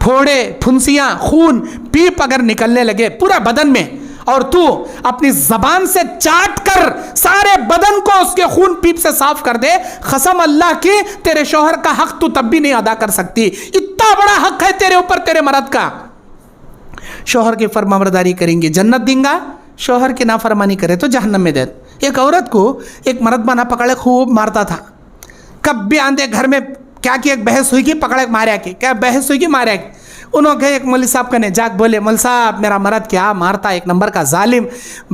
پھوڑے، پھنسیاں، خون، پیپ اگر نکلنے لگے پورا بدن میں، اور تو اپنی زبان سے چاٹ کر سارے بدن کو اس کے خون پیپ سے صاف کر دے، قسم اللہ کی تیرے شوہر کا حق تو تب بھی نہیں ادا کر سکتی۔ اتنا بڑا حق ہے تیرے اوپر تیرے مرد کا۔ شوہر کی فرمانبرداری کریں گے جنت دیں گا، شوہر کی نافرمانی کرے تو جہنم میں دے۔ ایک عورت کو ایک مرد بنا پکڑے خوب مارتا تھا، کب بھی آندے گھر میں کیا کی ایک بحث ہوئی کی پکڑے ماریا کی، کیا بحث ہوئی کی ماریا کی۔ انہوں گئے ایک مولوی صاحب کنے جاگ بولے مول صاحب میرا مرد کیا مارتا، ایک نمبر کا ظالم،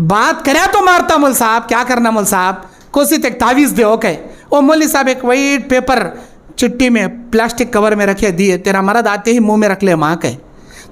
بات کریا تو مارتا، مول صاحب کیا کرنا، مول صاحب کوسی ایک تعویذ دے اوکے۔ وہ مولوی صاحب ایک وائٹ پیپر چٹی میں پلاسٹک کور میں رکھے دیے، تیرا مرد آتے ہی منہ میں رکھ لے ماں کے،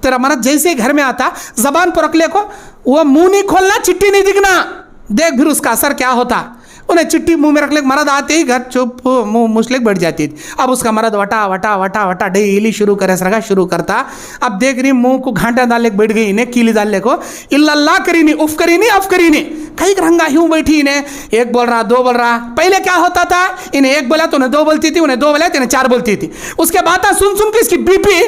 تیرا مرد جیسے ہی گھر میں آتا زبان پر رکھ لے کو، وہ منہ نہیں کھولنا، چٹی نہیں دکھنا، دیکھ پھر اس کا اثر کیا ہوتا۔ انہیں چٹی منہ میں رکھ لے، مرد آتے ہی گھر چپ منہ مسلک بیٹھ جاتی تھی۔ اب اس کا مرد وٹا وٹا وٹا وٹا ڈیلی شروع کرے سرگا شروع کرتا۔ اب دیکھ رہی منہ کو گھانٹا ڈال لے بیٹھ گئی، انہیں کیلی ڈال لے کو اللہ کری نہیں، اف کری نہیں، اف کری نہیں، کئی رنگا ہوں بیٹھی، انہیں ایک بول رہا، 2 بول رہا۔ پہلے کیا ہوتا تھا، انہیں 1 بولا تو انہیں 2 بولتی تھی، انہیں 2 بولا تو انہیں 4 بولتی تھی۔ اس کے بعد سن کے اس کی بی پی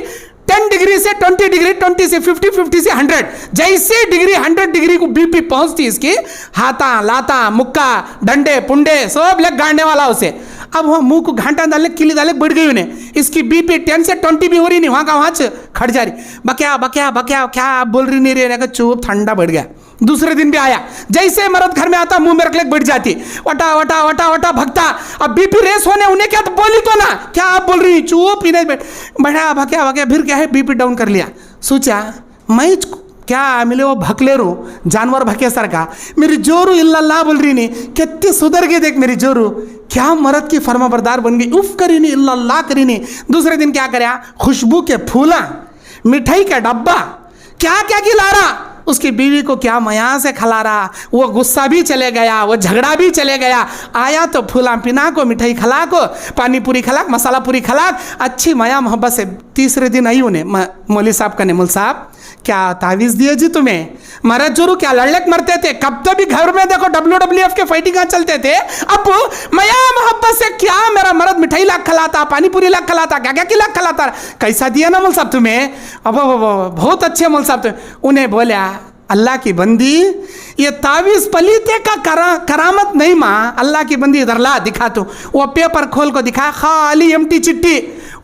10 डिग्री से 20 डिग्री, 20 से 50, 50 से 100, जैसे डिग्री 100 डिग्री को बीपी पहुंचती इसकी, हाथा लाता मुक्का डंडे पुंडे सब लग गाड़ने वाला उसे। अब वह मुंह को घंटा डाले किली डाले बढ़ गई उन्हें, इसकी बीपी 10 से 20 भी हो रही नहीं, वहां का वहां खड़ जा रही, बक्या बक्या बक्या क्या आप बोल रही नहीं रही, चुप ठंडा बढ़ गया। दूसरे दिन भी आया, जैसे मर्द घर में आता मुंह में रख ले बढ़ जाती, वटा वटा वटा वटा भगता। अब बीपी रेस होने, उन्हें क्या तो बोली तो ना, क्या आप बोल रही, चुप ही नहीं बढ़ा भक्या भक्या, फिर क्या है बीपी डाउन कर लिया। सोचा मैं क्या मिले वो भकले रू जानवर भके सर का, मेरी जोरू इल्लल्लाह बोल रही नहीं, कितनी सुधर गई देख मेरी जोरू, क्या मर्द की फर्मा बरदार बन गई, उफ करी नहीं इल्लल्लाह करी नहीं। दूसरे दिन क्या कराया, खुशबू के फूला, मिठाई का डब्बा, क्या क्या खिला रहा, उसकी बीवी को क्या मया से खिला रहा, वो गुस्सा भी चले गया, वो झगड़ा भी चले गया। आया तो फूला पिना को, मिठाई खिला को, पानी पूरी खिला, मसाला पूरी खिला, अच्छी मया मोहब्बत से। तीसरे दिन आई उन्हें मौली साहब का, मुल साहब क्या तावीज़ दिए जी तुम्हें, मरद जोरू क्या लड़लक मरते थे, कब तो भी घर में देखो WWF के फाइटिंग चलते थे, अब मया मोहब्बत से क्या मेरा मर्द मिठाई लाख खिलाता, पानी पूरी लाख खिलाता, क्या क्या लाख खिलाता, कैसा दिया ना मुल साहब तुम्हें, अब बहुत अच्छे मुल साहब तुम्हें। उन्हें बोला अल्लाह की बंदी, ये तावीज़ पलीते का करामत नहीं माँ, अल्लाह की बंदी इधर ला दिखा तू। वो पेपर खोल को दिखा, खाली एम्प्टी चिट्ठी,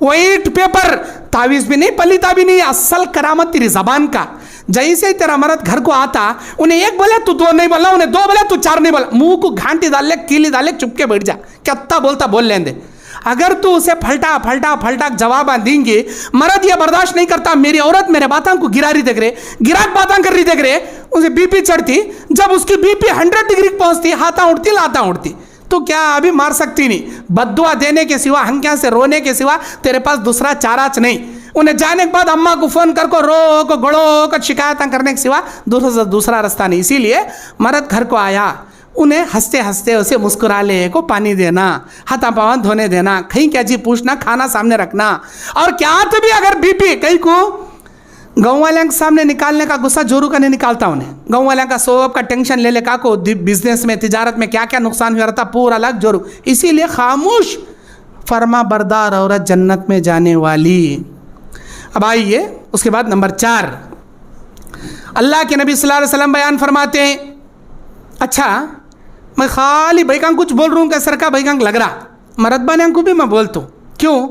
वाइट पेपर, तावीज़ भी नहीं पलीता भी नहीं, असल करामत तेरी जबान का। जैसे ही तेरा मर्द घर को आता, उन्हें एक बोले तू दो नहीं बोला, उन्हें दो बोले तू चार नहीं बोला, मुंह को घांटी डाल ले, कीली डाल ले, चुपके बैठ जा, क्या बोलता बोल लें दे। अगर तू उसे फलटा फलटा फलटा जवाब देंगे, मर्द ये बर्दाश्त नहीं करता, मेरी औरत मेरे बातों को गिरा रही देख रहे, गिराक बातें कर रही देख रहे, उसे बीपी चढ़ती, जब उसकी बीपी 100 डिग्री पहुंचती, हाथा उठती लाता उठती, तो क्या अभी मार सकती नहीं, बद्दुआ देने के सिवा, हंकिया से रोने के सिवा तेरे पास दूसरा चाराच नहीं। उन्हें जाने के बाद अम्मा को फोन कर को रो को गड़ो को शिकायत करने के सिवा दूसरा रास्ता नहीं। इसीलिए मर्द घर को आया, उन्हें हंसते हंसते उसे मुस्कुरा ले को पानी देना, हाथा पाँव धोने देना, कहीं क्या जी पूछना, खाना सामने रखना। और क्या तो भी अगर बीपी कहीं को गाँव वाले के सामने निकालने का गुस्सा जोरू का नहीं निकालता, उन्हें गाँव वाले का सोब का टेंशन ले का को बिजनेस में तिजारत में क्या क्या नुकसान हुआ रहता पूरा अलग जोरू। इसीलिए खामोश फर्मा बरदार औरत जन्नत में जाने वाली। अब आइए उसके बाद नंबर 4, अल्लाह के नबी सल्लल्लाहु अलैहि वसल्लम बयान फरमाते हैं, अच्छा मैं खाली भाईकांग कुछ बोल रहा हूँ, कैसर का भाईकांग लग रहा, मरदबान को भी मैं बोलता हूँ, क्यों?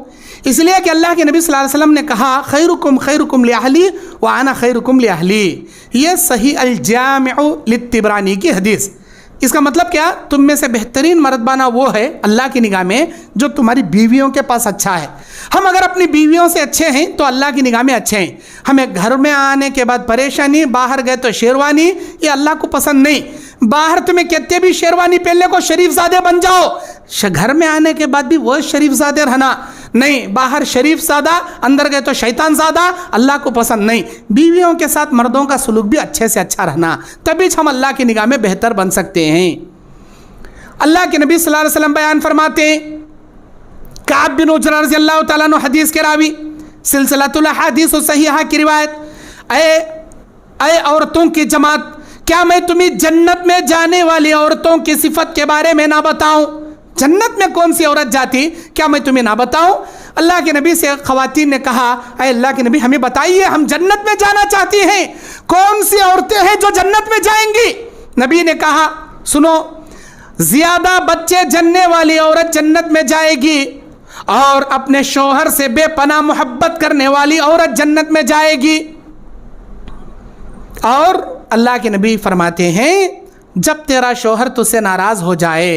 इसलिए कि अल्लाह के नबी सल्लल्लाहु अलैहि वसल्लम ने कहा खैरुकुम खैरुकुम लिअहली व अना खैरुकुम लिअहली। ये सही अल जामिउ लित्तिबरानी की हदीस। इसका मतलब क्या, तुम में से बेहतरीन मर्दबाना वो है अल्लाह की निगाह में जो तुम्हारी बीवियों के पास अच्छा है। हम अगर अपनी बीवियों से अच्छे हैं तो अल्लाह की निगाह में अच्छे हैं। हमें घर में आने के बाद परेशानी, बाहर गए तो शेरवानी, ये अल्लाह को पसंद नहीं। बाहर तुम्हें कहते भी शेरवानी पहनने को शरीफजादे बन जाओ, घर में आने के बाद भी वो शरीफजादे रहना नहीं, बाहर शरीफ ज़ादा, अंदर गए तो शैतान ज़ादा, अल्लाह को पसंद नहीं। बीवियों के साथ मर्दों का सुलूक भी अच्छे से अच्छा रहना, तभी हम अल्लाह की निगाह में बेहतर बन सकते हैं। अल्लाह के नबी सल्लल्लाहु अलैहि वसल्लम बयान फरमाते हैं, काब बिन उजरा रज़ियल्लाहु तआला अन्हु हदीस के रावी, सिलसिलतुल अहादीस सहीहा की रिवायत, ऐ औरतों की जमात, क्या मैं तुम्हें जन्नत में जाने वाली औरतों की सिफत के बारे में ना बताऊं? जन्नत में कौन सी औरत जाती, क्या मैं तुम्हें ना बताऊं? अल्लाह के नबी से ख़वातीन ने कहा, ऐ अल्लाह के नबी हमें बताइए, हम जन्नत में जाना चाहती हैं, कौन सी औरतें हैं जो जन्नत में जाएंगी? नबी ने कहा, सुनो, ज़्यादा बच्चे जन्ने वाली औरत जन्नत में जाएगी, और अपने शौहर से बेपनाह मोहब्बत करने वाली औरत जन्नत में जाएगी। और अल्लाह के नबी फरमाते हैं, जब तेरा शौहर तुझसे नाराज़ हो जाए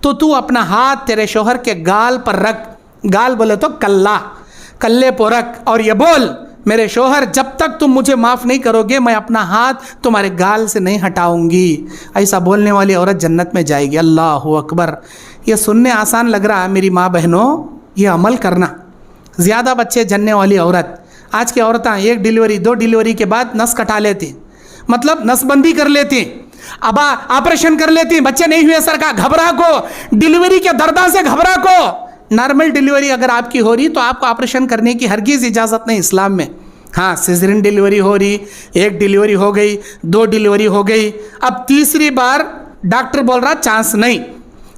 तो तू अपना हाथ तेरे शौहर के गाल पर रख, गाल बोले तो कल्ले पर रख, और ये बोल, मेरे शौहर जब तक तुम मुझे माफ़ नहीं करोगे मैं अपना हाथ तुम्हारे गाल से नहीं हटाऊंगी। ऐसा बोलने वाली औरत जन्नत में जाएगी। अल्लाह अकबर। ये सुनने आसान लग रहा है मेरी माँ बहनों, ये अमल करना। ज़्यादा बच्चे जन्ने वाली औरत, आज की औरतें 1 डिलीवरी 2 डिलीवरी के बाद नस कटा लेती, मतलब नसबंदी कर लेती, अब ऑपरेशन कर लेती, बच्चे नहीं हुए सर का, घबरा को, डिलीवरी के दर्दा से घबरा को। नॉर्मल डिलीवरी अगर आपकी हो रही तो आपको ऑपरेशन करने की हरगिज़ इजाज़त नहीं इस्लाम में। हाँ, सिजरिन डिलीवरी हो रही, 1 डिलीवरी हो गई, 2 डिलीवरी हो गई, अब तीसरी बार डॉक्टर बोल रहा चांस नहीं,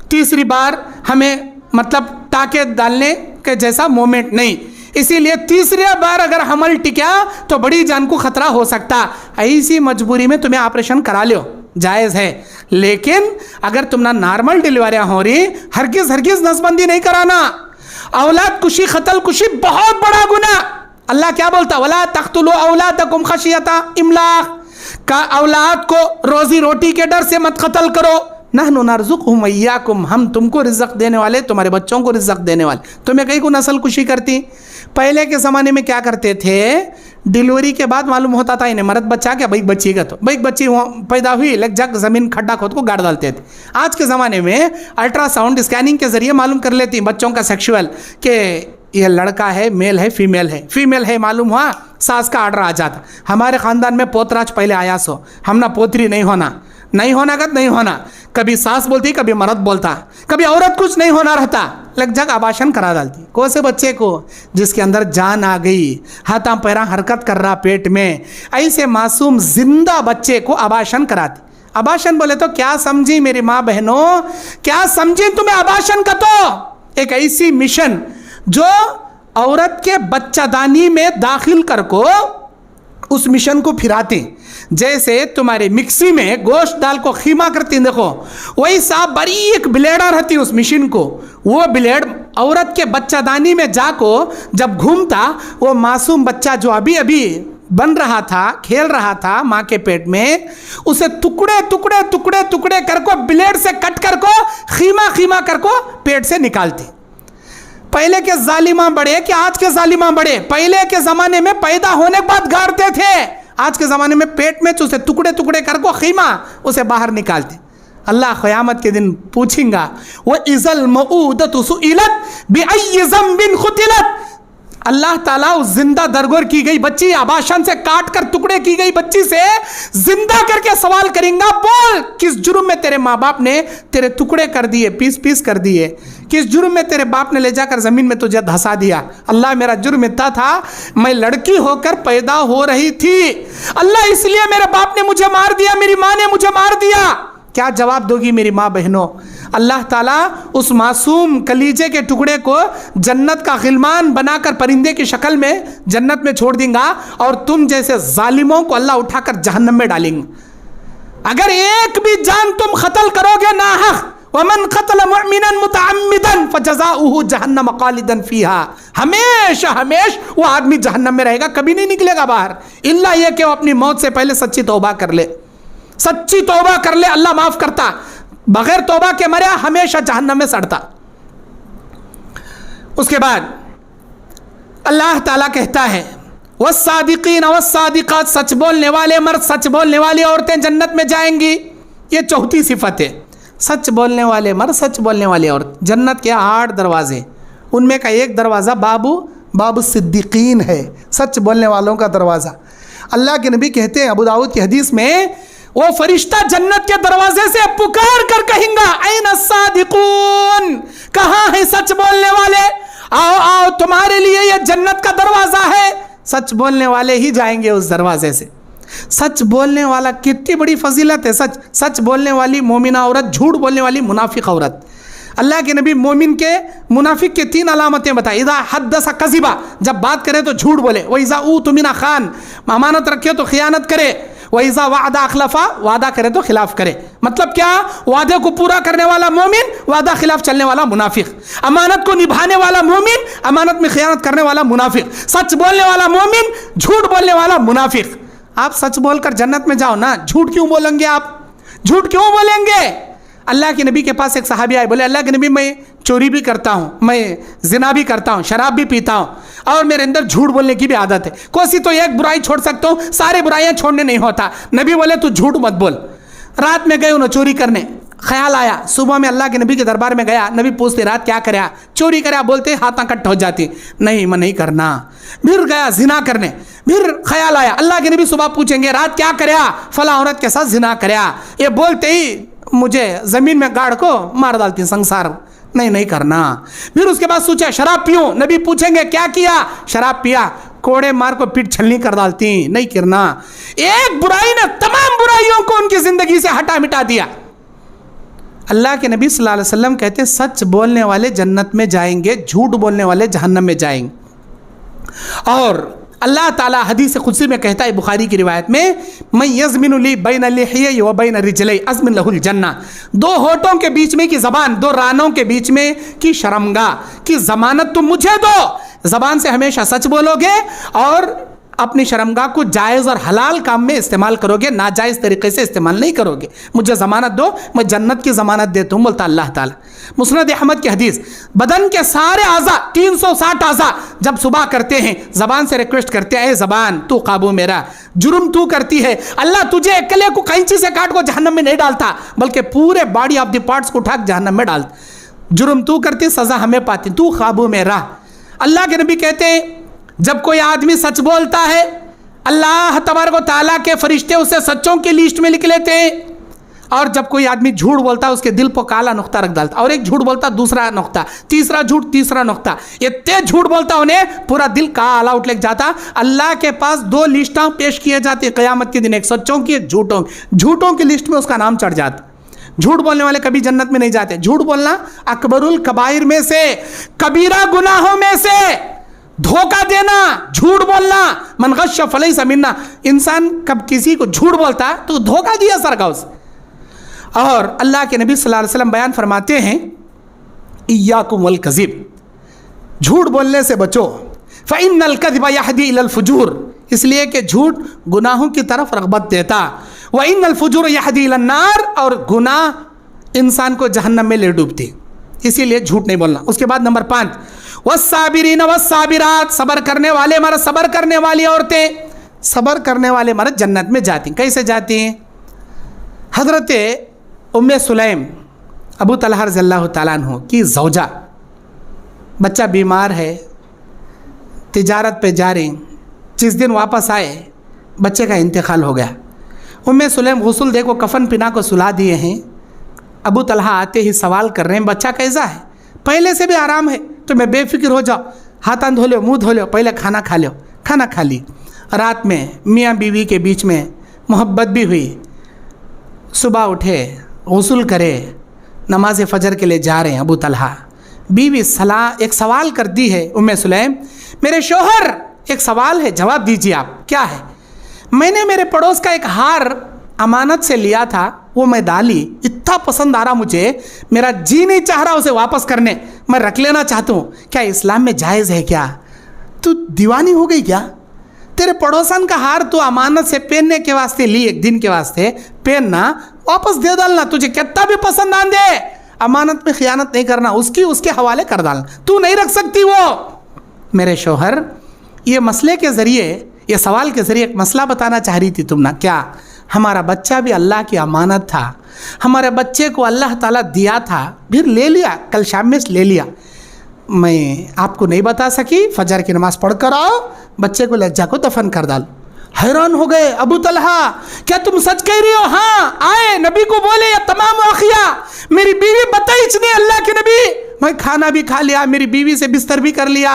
तीसरी बार हमें मतलब टाके डालने के जैसा मोमेंट नहीं, اسی لیے تیسری بار اگر حمل ٹکیا تو بڑی جان کو خطرہ ہو سکتا. ایسی مجبوری میں تمہیں آپریشن کرا لو، جائز ہے. لیکن اگر تم نہ نارمل ڈیلیوریاں ہو رہی، ہرگز نسبندی نہیں کرانا. اولاد کشی، قتل کشی بہت بڑا گناہ. اللہ کیا بولتا؟ وَلَا تَقْتُلُوا أَوْلَادَكُمْ خَشْيَةَ إِمْلَاقٍ، کا اولاد کو روزی روٹی کے ڈر سے مت قتل کرو. نحن نرزقهم وإياكم، ہم تم کو رزق دینے والے، تمہارے بچوں کو رزق دینے والے. تمہیں کہیں کو نسل کشی کرتی. پہلے کے زمانے میں کیا کرتے تھے؟ ڈیلیوری کے بعد معلوم ہوتا تھا انہیں مرد بچہ کیا بھائی بچی کا، تو بھائی بچی پیدا ہوئی لگ جگ زمین کھڈا کھود کو گاڑ ڈالتے تھے. آج کے زمانے میں الٹرا ساؤنڈ اسکیننگ کے ذریعے معلوم کر لیتی بچوں کا سیکشول کہ یہ لڑکا ہے، میل ہے، فیمیل ہے معلوم ہوا. ساس کا آرڈر آ جاتا. ہمارے خاندان میں پوتراج پہلے آیا سو، ہم نہ پوتری نہیں ہونا نہیں ہونا. کبھی ساس بولتی، کبھی مرد بولتا، کبھی عورت کچھ نہیں ہونا رہتا، لگ جگ آباشن کرا ڈالتی. کون سے بچے کو؟ جس کے اندر جان آ گئی، ہاتھاں پیراں حرکت کر رہا پیٹ میں، ایسے معصوم زندہ بچے کو آباشن کراتی. آباشن بولے تو کیا سمجھی میری ماں بہنوں، کیا سمجھی تمہیں آباشن کا؟ تو ایک ایسی مشن جو عورت کے بچہ دانی میں داخل کر کو اس مشن کو پھراتے. جیسے تمہارے مکسی میں گوشت ڈال کو خیمہ کرتی دیکھو، وہی صاحب باریک بلیڈا رہتی اس مشین کو. وہ بلیڈ عورت کے بچہ دانی میں جا کو جب گھومتا، وہ معصوم بچہ جو ابھی بن رہا تھا، کھیل رہا تھا ماں کے پیٹ میں، اسے ٹکڑے کر کو بلیڈ سے کٹ کر کو خیمہ کر کو پیٹ سے نکالتی. پہلے کے ظالمان بڑے کہ آج کے ظالمان بڑے؟ پہلے کے زمانے میں پیدا ہونے کے بعد گاڑتے تھے، آج کے زمانے میں پیٹ میں اسے ٹکڑے کر کو خیمہ اسے باہر نکالتے. اللہ قیامت کے دن پوچھیں گا وَإِذَا الْمَوْءُودَةُ سُئِلَتْ بِأَيِّ ذَنبٍ قُتِلَتْ. اللہ تعالیٰ اس زندہ درگور کی گئی بچی، آباشن سے کاٹ کر ٹکڑے کی گئی بچی سے زندہ کر کے سوال کریں گا، بول کس جرم میں تیرے ماں باپ نے تیرے ٹکڑے کر دیے، پیس کر دیے؟ کس جرم میں تیرے باپ نے لے جا کر زمین میں تجھے دھسا دیا؟ اللہ میرا جرم اتنا تھا، میں لڑکی ہو کر پیدا ہو رہی تھی، اللہ اس لیے میرے باپ نے مجھے مار دیا، میری ماں نے مجھے مار دیا. کیا جواب دو گی میری ماں بہنوں؟ اللہ تعالیٰ اس معصوم کلیجے کے ٹکڑے کو جنت کا غلمان بنا کر پرندے کی شکل میں جنت میں چھوڑ دیں گا، اور تم جیسے ظالموں کو اللہ اٹھا کر جہنم میں ڈالیں گے. اگر ایک بھی جان تم قتل کرو گے ناحق، وَمَنْ قَتَلَ مُؤْمِنًا مُتَعَمِّدًا فَجَزَاؤُهُ جَهَنَّمَ خَالِدًا فِيهَا، ہمیشہ وہ آدمی جہنم میں رہے گا، کبھی نہیں نکلے گا باہر، الا یہ کہ وہ اپنی موت سے پہلے سچی توبہ کر لے. سچی توبہ کر لے، اللہ معاف کرتا. بغیر توبہ کے مریا ہمیشہ جہنم میں سڑتا. اس کے بعد اللہ تعالیٰ کہتا ہے والصادقین والصادقات، سچ بولنے والے مرد، سچ بولنے والی عورتیں جنت میں جائیں گی. یہ چوتھی صفت ہے. سچ بولنے والے مرد، سچ بولنے والی عورت. جنت کے 8 دروازے، ان میں کا ایک دروازہ باب الصدیقین ہے، سچ بولنے والوں کا دروازہ. اللہ کے نبی کہتے ہیں ابو داؤد کی حدیث میں، وہ فرشتہ جنت کے دروازے سے پکار کر کہیں گا این الصادقون، کہاں ہیں سچ بولنے والے؟ آؤ تمہارے لیے یہ جنت کا دروازہ ہے. سچ بولنے والے ہی جائیں گے اس دروازے سے. سچ بولنے والا کتنی بڑی فضیلت ہے. سچ بولنے والی مومنہ عورت، جھوٹ بولنے والی منافق عورت. اللہ کے نبی مومن کے منافق کے 3 علامتیں بتائیں. اذا حدث کذبا، جب بات کرے تو جھوٹ بولے. واذا اؤتمن خان، امانت رکھے تو خیانت کرے. وَإِذَا وَعَدَ أَخْلَفَ، وعدہ کرے تو خلاف کرے. مطلب کیا؟ وعدے کو پورا کرنے والا مومن، وعدہ خلاف چلنے والا منافق. امانت کو نبھانے والا مومن، امانت میں خیانت کرنے والا منافق. سچ بولنے والا مومن، جھوٹ بولنے والا منافق. آپ سچ بول کر جنت میں جاؤ نا، جھوٹ کیوں بولیں گے؟ آپ جھوٹ کیوں بولیں گے؟ اللہ کے نبی کے پاس ایک صحابی آئے، بولے اللہ کے نبی میں چوری بھی کرتا ہوں، میں زنا بھی کرتا ہوں، شراب بھی پیتا ہوں، اور میرے اندر جھوٹ بولنے کی بھی عادت ہے. کوئی تو ایک برائی چھوڑ سکتا ہوں، سارے برائیاں چھوڑنے نہیں ہوتا. نبی بولے تو جھوٹ مت بول. رات میں گئے انہوں چوری کرنے، خیال آیا، صبح میں اللہ کے نبی کے دربار میں گیا. نبی پوچھتے رات کیا کریا؟ چوری کریا. بولتے ہاتھاں کٹ ہو جاتی، نہیں میں نہیں کرنا. پھر گیا زنا کرنے، پھر خیال آیا. اللہ کے نبی صبح پوچھیں گے رات کیا کریا؟ فلاں عورت کے ساتھ زنا کریا. یہ بولتے ہی مجھے زمین میں گاڑ کو مار ڈالتی سنسار، نہیں کرنا. پھر اس کے بعد سوچا شراب پیوں. نبی پوچھیں گے کیا کیا؟ شراب پیا. کوڑے مار کو پیٹ چھلنی کر ڈالتی، نہیں کرنا. ایک برائی نے تمام برائیوں کو ان کی زندگی سے ہٹا مٹا دیا. اللہ کے نبی صلی اللہ علیہ وسلم کہتے ہیں سچ بولنے والے جنت میں جائیں گے، جھوٹ بولنے والے جہنم میں جائیں گے. اور اللہ تعالیٰ حدیث قدسی میں کہتا ہے बुखारी की रिवायत में मैं यज़मिनु ली बैन लिहिय्यि व बैन रिजलैहि अज़मिन लहुल जन्ना, दो होठों के बीच में की ज़बान, दो रानों के बीच में की शर्मगाह की ज़मानत तुम मुझे दो, ज़बान से हमेशा सच बोलोगे और अपनी शर्मगाह को जायज़ और हलाल काम में इस्तेमाल करोगे, नाजायज़ तरीके से इस्तेमाल नहीं करोगे, मुझे ज़मानत दो, मैं जन्नत की ज़मानत देता हूँ, बोलता अल्लाह ताला। मुस्नद अहमद की हदीस, बदन के सारे आज़ा 360 आज़ा जब सुबह करते हैं, ज़बान से रिक्वेस्ट करते हैं, ए ज़बान तू काबू मेरा, जुर्म तू करती है, अल्लाह तुझे अकेले को कैंची से काट को जहन्नम में नहीं डालता, बल्कि पूरे बॉडी ऑफ द पार्ट्स को उठा जहन्नम में डालता, जुर्म तू करती, सज़ा हमें पाती, तू काबू मेरा। अल्लाह के नबी कहते हैं जब कोई आदमी सच बोलता है, अल्लाह तबारक व तआला के फरिश्ते उसे सच्चों की लिस्ट में लिख लेते हैं, और जब कोई आदमी झूठ बोलता है उसके दिल पर काला नुक्ता रख डालता, और एक झूठ बोलता दूसरा नुक्ता, तीसरा झूठ तीसरा नुक्ता, ये तेज झूठ बोलता उन्हें पूरा दिल काला आउट लग जाता। अल्लाह के पास 2 लिस्टें पेश किए जाती क़यामत के दिन, एक सच्चों की एक झूठों की लिस्ट में उसका नाम चढ़ जाता। झूठ बोलने वाले कभी जन्नत में नहीं जाते। झूठ बोलना अकबरुल कबाइर में से, कबीरा गुनाहों में से, धोखा देना, झूठ बोलना, मन गश्श फलैसा मिन्ना, इंसान कब किसी को झूठ बोलता तो धोखा दिया सरगा उसे। और अल्लाह के नबी सल्लल्लाहु अलैहि वसल्लम बयान फरमाते हैं इय्याकुम वल कज़िब, झूठ बोलने से बचो, फ़इन्नल कज़िबा यहदी इलल फुजूर, इसलिए कि झूठ गुनाहों की तरफ रग़बत देता, व इन्नल फुजूर यहदी इलन नार, और गुनाह इंसान को जहन्नम में ले डूबती, इसीलिए झूठ नहीं बोलना। उसके बाद नंबर 5, वस्साबिरीन वस्साबिरात, सब्र करने वाले मर्द, सब्र करने वाली औरतें, सब्र करने वाले मर्द जन्नत में जाती। कैसे जाती हैं? हज़रत उम्मे सुलैम अबू तलहा रज़ियल्लाहु ताला अन्हु की ज़ौजा, बच्चा बीमार है, तिजारत पे जा रही, जिस दिन वापस आए बच्चे का इंतकाल हो गया। उम्मे सुलैम गुस्ल दे को कफन पिना को सुला दिए हैं। अबू तलहा आते ही सवाल कर रहे हैं बच्चा कैसा है? पहले से भी आराम है, तो मैं बेफिक्र हो जाओ, हाथ धो लो, मुँह धो लो, पहले खाना खा लो। खाना खा ली। रात में मियाँ बीवी के बीच में मोहब्बत भी हुई। सुबह उठे, गुस्ल करे, नमाज फ़जर के लिए जा रहे हैं अबू तलहा। बीवी एक सवाल कर दी है उम्मे सुलैम, मेरे शोहर एक सवाल है, जवाब दीजिए आप। क्या है? मैंने मेरे पड़ोस का एक हार अमानत से लिया था, वो मैं डाली, इतना पसंद आ रहा मुझे, मेरा जी नहीं चाह रहा उसे वापस करने, मैं रख लेना चाहता हूँ, क्या इस्लाम में जायज़ है क्या? तू दीवानी हो गई क्या? तेरे पड़ोसन का हार तू अमानत से पहनने के वास्ते ली, एक दिन के वास्ते पहनना, वापस दे डालना, तुझे कितना भी पसंद आ दे, अमानत में खियानत नहीं करना, उसके हवाले कर डालना, तू नहीं रख सकती वो। मेरे शौहर, ये मसले के ज़रिए, ये सवाल के ज़रिए एक मसला बताना चाह रही थी तुम ना? क्या? हमारा बच्चा भी अल्लाह की अमानत था, हमारे बच्चे को अल्लाह ताला दिया था, फिर ले लिया, कल शाम में ले लिया, मैं आपको नहीं बता सकी, फजर की नमाज़ पढ़ कर आओ, बच्चे को लज्जा को दफन कर डाल। हैरान हो गए अबू तलहा, क्या तुम सच कह रही हो? हाँ। आए नबी को बोले या तमाम वाक़िया, मेरी बीवी बताई नहीं अल्लाह के नबी, मैं खाना भी खा लिया, मेरी बीवी से बिस्तर भी कर लिया,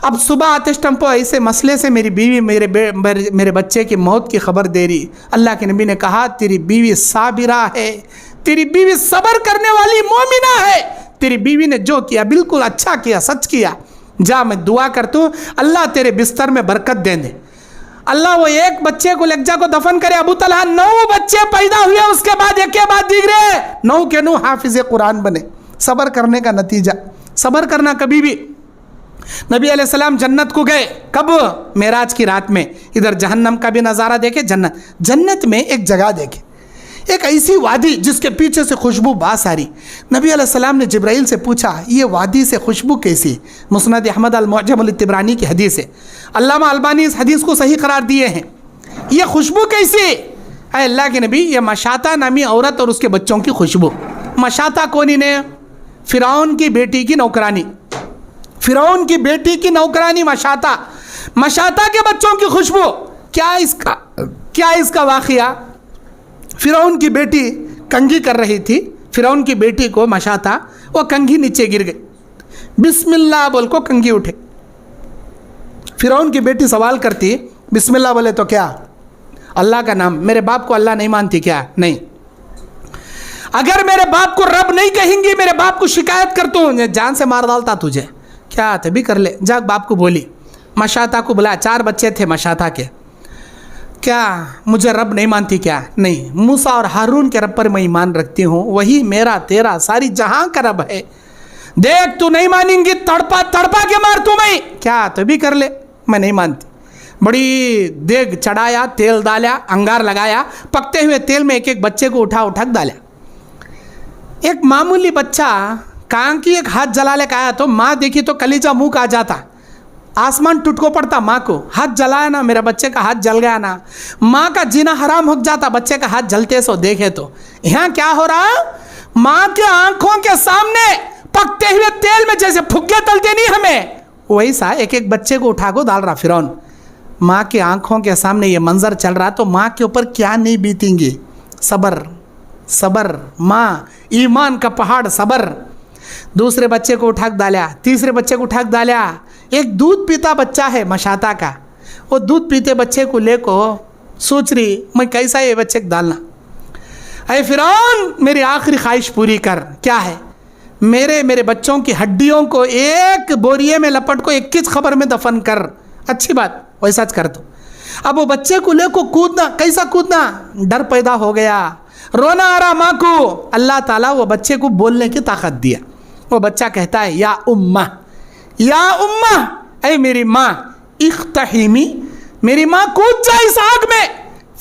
अब सुबह आतिश टम्पो ऐसे मसले से मेरी बीवी मेरे बच्चे की मौत की खबर दे रही। अल्लाह के नबी ने कहा तेरी बीवी साबिरा है, तेरी बीवी सब्र करने वाली मोमिना है, तेरी बीवी ने जो किया बिल्कुल अच्छा किया, सच किया। जा, मैं दुआ करता हूँ अल्लाह तेरे बिस्तर में बरकत दे दे, अल्लाह वो एक बच्चे को लज्जा को दफन करे। अबू तलहा 9 बच्चे पैदा हुए, उसके बाद एक के बाद दीगरे 9 के 9 हाफिज़ कुरान बने। सब्र करने का नतीजा, सब्र करना कभी भी। नबी अलैहिस्सलाम जन्नत को गए, कब? मेराज की रात में। इधर जहन्नम का भी नज़ारा देखे, जन्नत में एक जगह देखे, एक ऐसी वादी जिसके पीछे से खुशबू बास आ रही। नबी अलैहिस्सलाम ने जिब्राइल से पूछा ये वादी से खुशबू कैसी? मुस्नद अहमद अल-मुअज्जम अल-तिबरानी की हदीस है। अल्लामा अलबानी इस हदीस को सही करार दिए हैं। ये खुशबू कैसी? ऐ अल्लाह के नबी, ये मशाता नामी औरत और उसके बच्चों की खुशबू। मशाता कौन? इन्हें फ़िरौन की बेटी की नौकरानी, फ़िरौन की बेटी की नौकरानी मशाता, मशाता के बच्चों की खुशबू। क्या इसका वाक़िया? फ़िरौन की बेटी कंघी कर रही थी, फ़िरौन की बेटी को मशाता, वो कंघी नीचे गिर गई, बिस्मिल्लाह बोल को कंघी उठे। फ़िरौन की बेटी सवाल करती, बिस्मिल्लाह बोले तो क्या? अल्लाह का नाम, मेरे बाप को अल्लाह नहीं मानती क्या? नहीं। अगर मेरे बाप को रब नहीं कहेंगी, मेरे बाप को शिकायत करता हूँ, जान से मार डालता तुझे। क्या तभी कर ले, जा बाप को बोली, मशाता को बुलाया, 4 बच्चे थे मशाता के। क्या मुझे रब नहीं मानती क्या? नहीं, मूसा और हारून के रब पर मैं ईमान रखती हूँ, वही मेरा तेरा सारी जहां का रब है। देख तू नहीं मानेंगी, तड़पा तड़पा के मार तू, मैं क्या तो भी कर ले, मैं नहीं मानती। बड़ी देग चढ़ाया, तेल डाला, अंगार लगाया, पकते हुए तेल में एक एक बच्चे को उठा उठा डाला। एक मामूली बच्चा कान की एक हाथ जला लेकर आया तो माँ देखी तो कलीजा मुंह का आ जाता, आसमान टूट को पड़ता माँ को। हाथ जलाया ना, मेरा बच्चे का हाथ जल गया ना, माँ का जीना हराम हो जाता, बच्चे का हाथ जलते सो देखे तो। यहाँ क्या हो रहा, माँ के आंखों के सामने पकते हुए तेल में जैसे फुग्गे तलते नहीं हमें, वैसा एक एक बच्चे को उठा को डाल रहा फिरौन। माँ के आंखों के सामने ये मंजर चल रहा तो माँ के ऊपर क्या नहीं बीतेंगी। सबर सबर, माँ ईमान का पहाड़ सबर। दूसरे बच्चे को उठा डाला, तीसरे बच्चे को उठा डाला। एक दूध पीता बच्चा है मशाता का, वो दूध पीते बच्चे को लेको सोच रही मैं कैसा ये बच्चे को डालना। अरे फिरौन मेरी आखिरी ख्वाहिश पूरी कर। क्या है? मेरे बच्चों की हड्डियों को एक बोरिए में लपट को 21 खबर में दफन कर। अच्छी बात, वैसा कर दो। अब वो बच्चे को लेको कूदना, कैसा कूदना, डर पैदा हो गया, रोना आ रहा माँ को। अल्लाह ताला वो बच्चे को बोलने की ताकत दिया। वो बच्चा कहता है या उम्मा, या उम्मा, ऐ मेरी माँ, इख्तहिमी, मेरी माँ कूद जा इस आग में,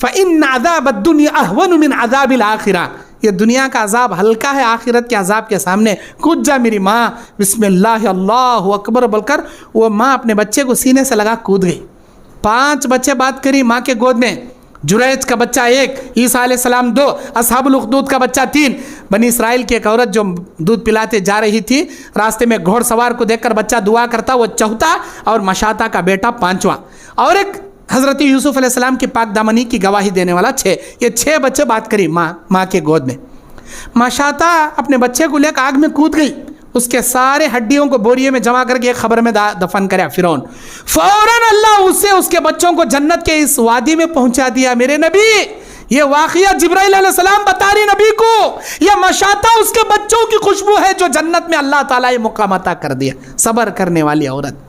फ़इन्न अज़ाब दुनिया अहवन मिन अज़ाबिल आखिरा, ये दुनिया का अजाब हल्का है आखिरत के अजाब के सामने, कूद जा मेरी माँ। बिस्मिल्लाह अल्लाहु अकबर बोलकर वो माँ अपने बच्चे को सीने से लगा कूद गई। 5 बच्चे बात करी माँ के गोद में। जुरैज का बच्चा 1, ईसा अलैहिस्सलाम 2, असहाबुल उखदूद का बच्चा 3। बनी इसराइल की एक औरत जो दूध पिलाते जा रही थी, रास्ते में घोड़सवार को देखकर बच्चा दुआ करता, वो 4था, और मशाता का बेटा 5वां, और एक हज़रत यूसुफ अलैहिस्सलाम की पाक दामनी की गवाही देने वाला 6। ये 6 बच्चे बात करी माँ के गोद में। मशाता अपने बच्चे को लेकर आग में कूद गई, उसके सारे हड्डियों को बोरिए में जमा करके एक खबर में दफन कराया फिरौन। फौरन अल्लाह उससे उसके बच्चों को जन्नत के इस वादी में पहुंचा दिया। मेरे नबी, ये वाक़िया जिब्राइल अलैहिस्सलाम बता रही नबी को, ये मशाता उसके बच्चों की खुशबू है जो जन्नत में अल्लाह ताला ये मुकाम अता कर दिया। सब्र करने वाली औरत।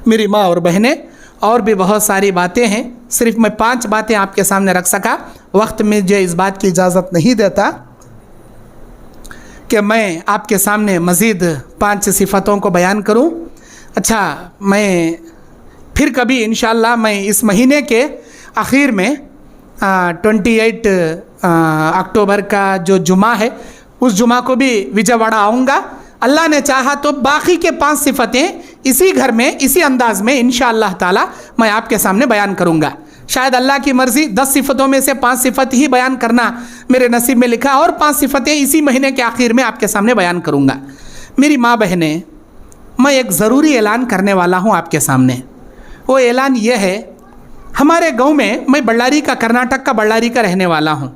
मेरी माँ और बहनें, और भी बहुत सारी बातें हैं, सिर्फ मैं 5 बातें आपके सामने रख सका। वक्त में जो इस बात की इजाज़त नहीं देता कि मैं आपके सामने मज़ीद 5 सिफ़तों को बयान करूं। अच्छा, मैं फिर कभी इंशाअल्लाह मैं इस महीने के आखिर में 28 अक्टूबर का जो जुमा है, उस जुमा को भी विजयवाड़ा आऊँगा। अल्लाह ने चाहा तो बाकी के 5 सिफ़तें इसी घर में, इसी अंदाज़ में इंशाअल्लाह ताला मैं आपके सामने बयान करूँगा। शायद अल्लाह की मर्ज़ी 10 सिफ़तों में से 5 सिफ़त ही बयान करना मेरे नसीब में लिखा, और 5 सिफ़तें इसी महीने के आखिर में आपके सामने बयान करूँगा। मेरी माँ बहनें, मैं एक ज़रूरी ऐलान करने वाला हूँ आपके सामने। वो ऐलान ये है, हमारे गाँव में, मैं बಳ್ಳारी का, कर्नाटक का बಳ್ಳारी का रहने वाला हूँ।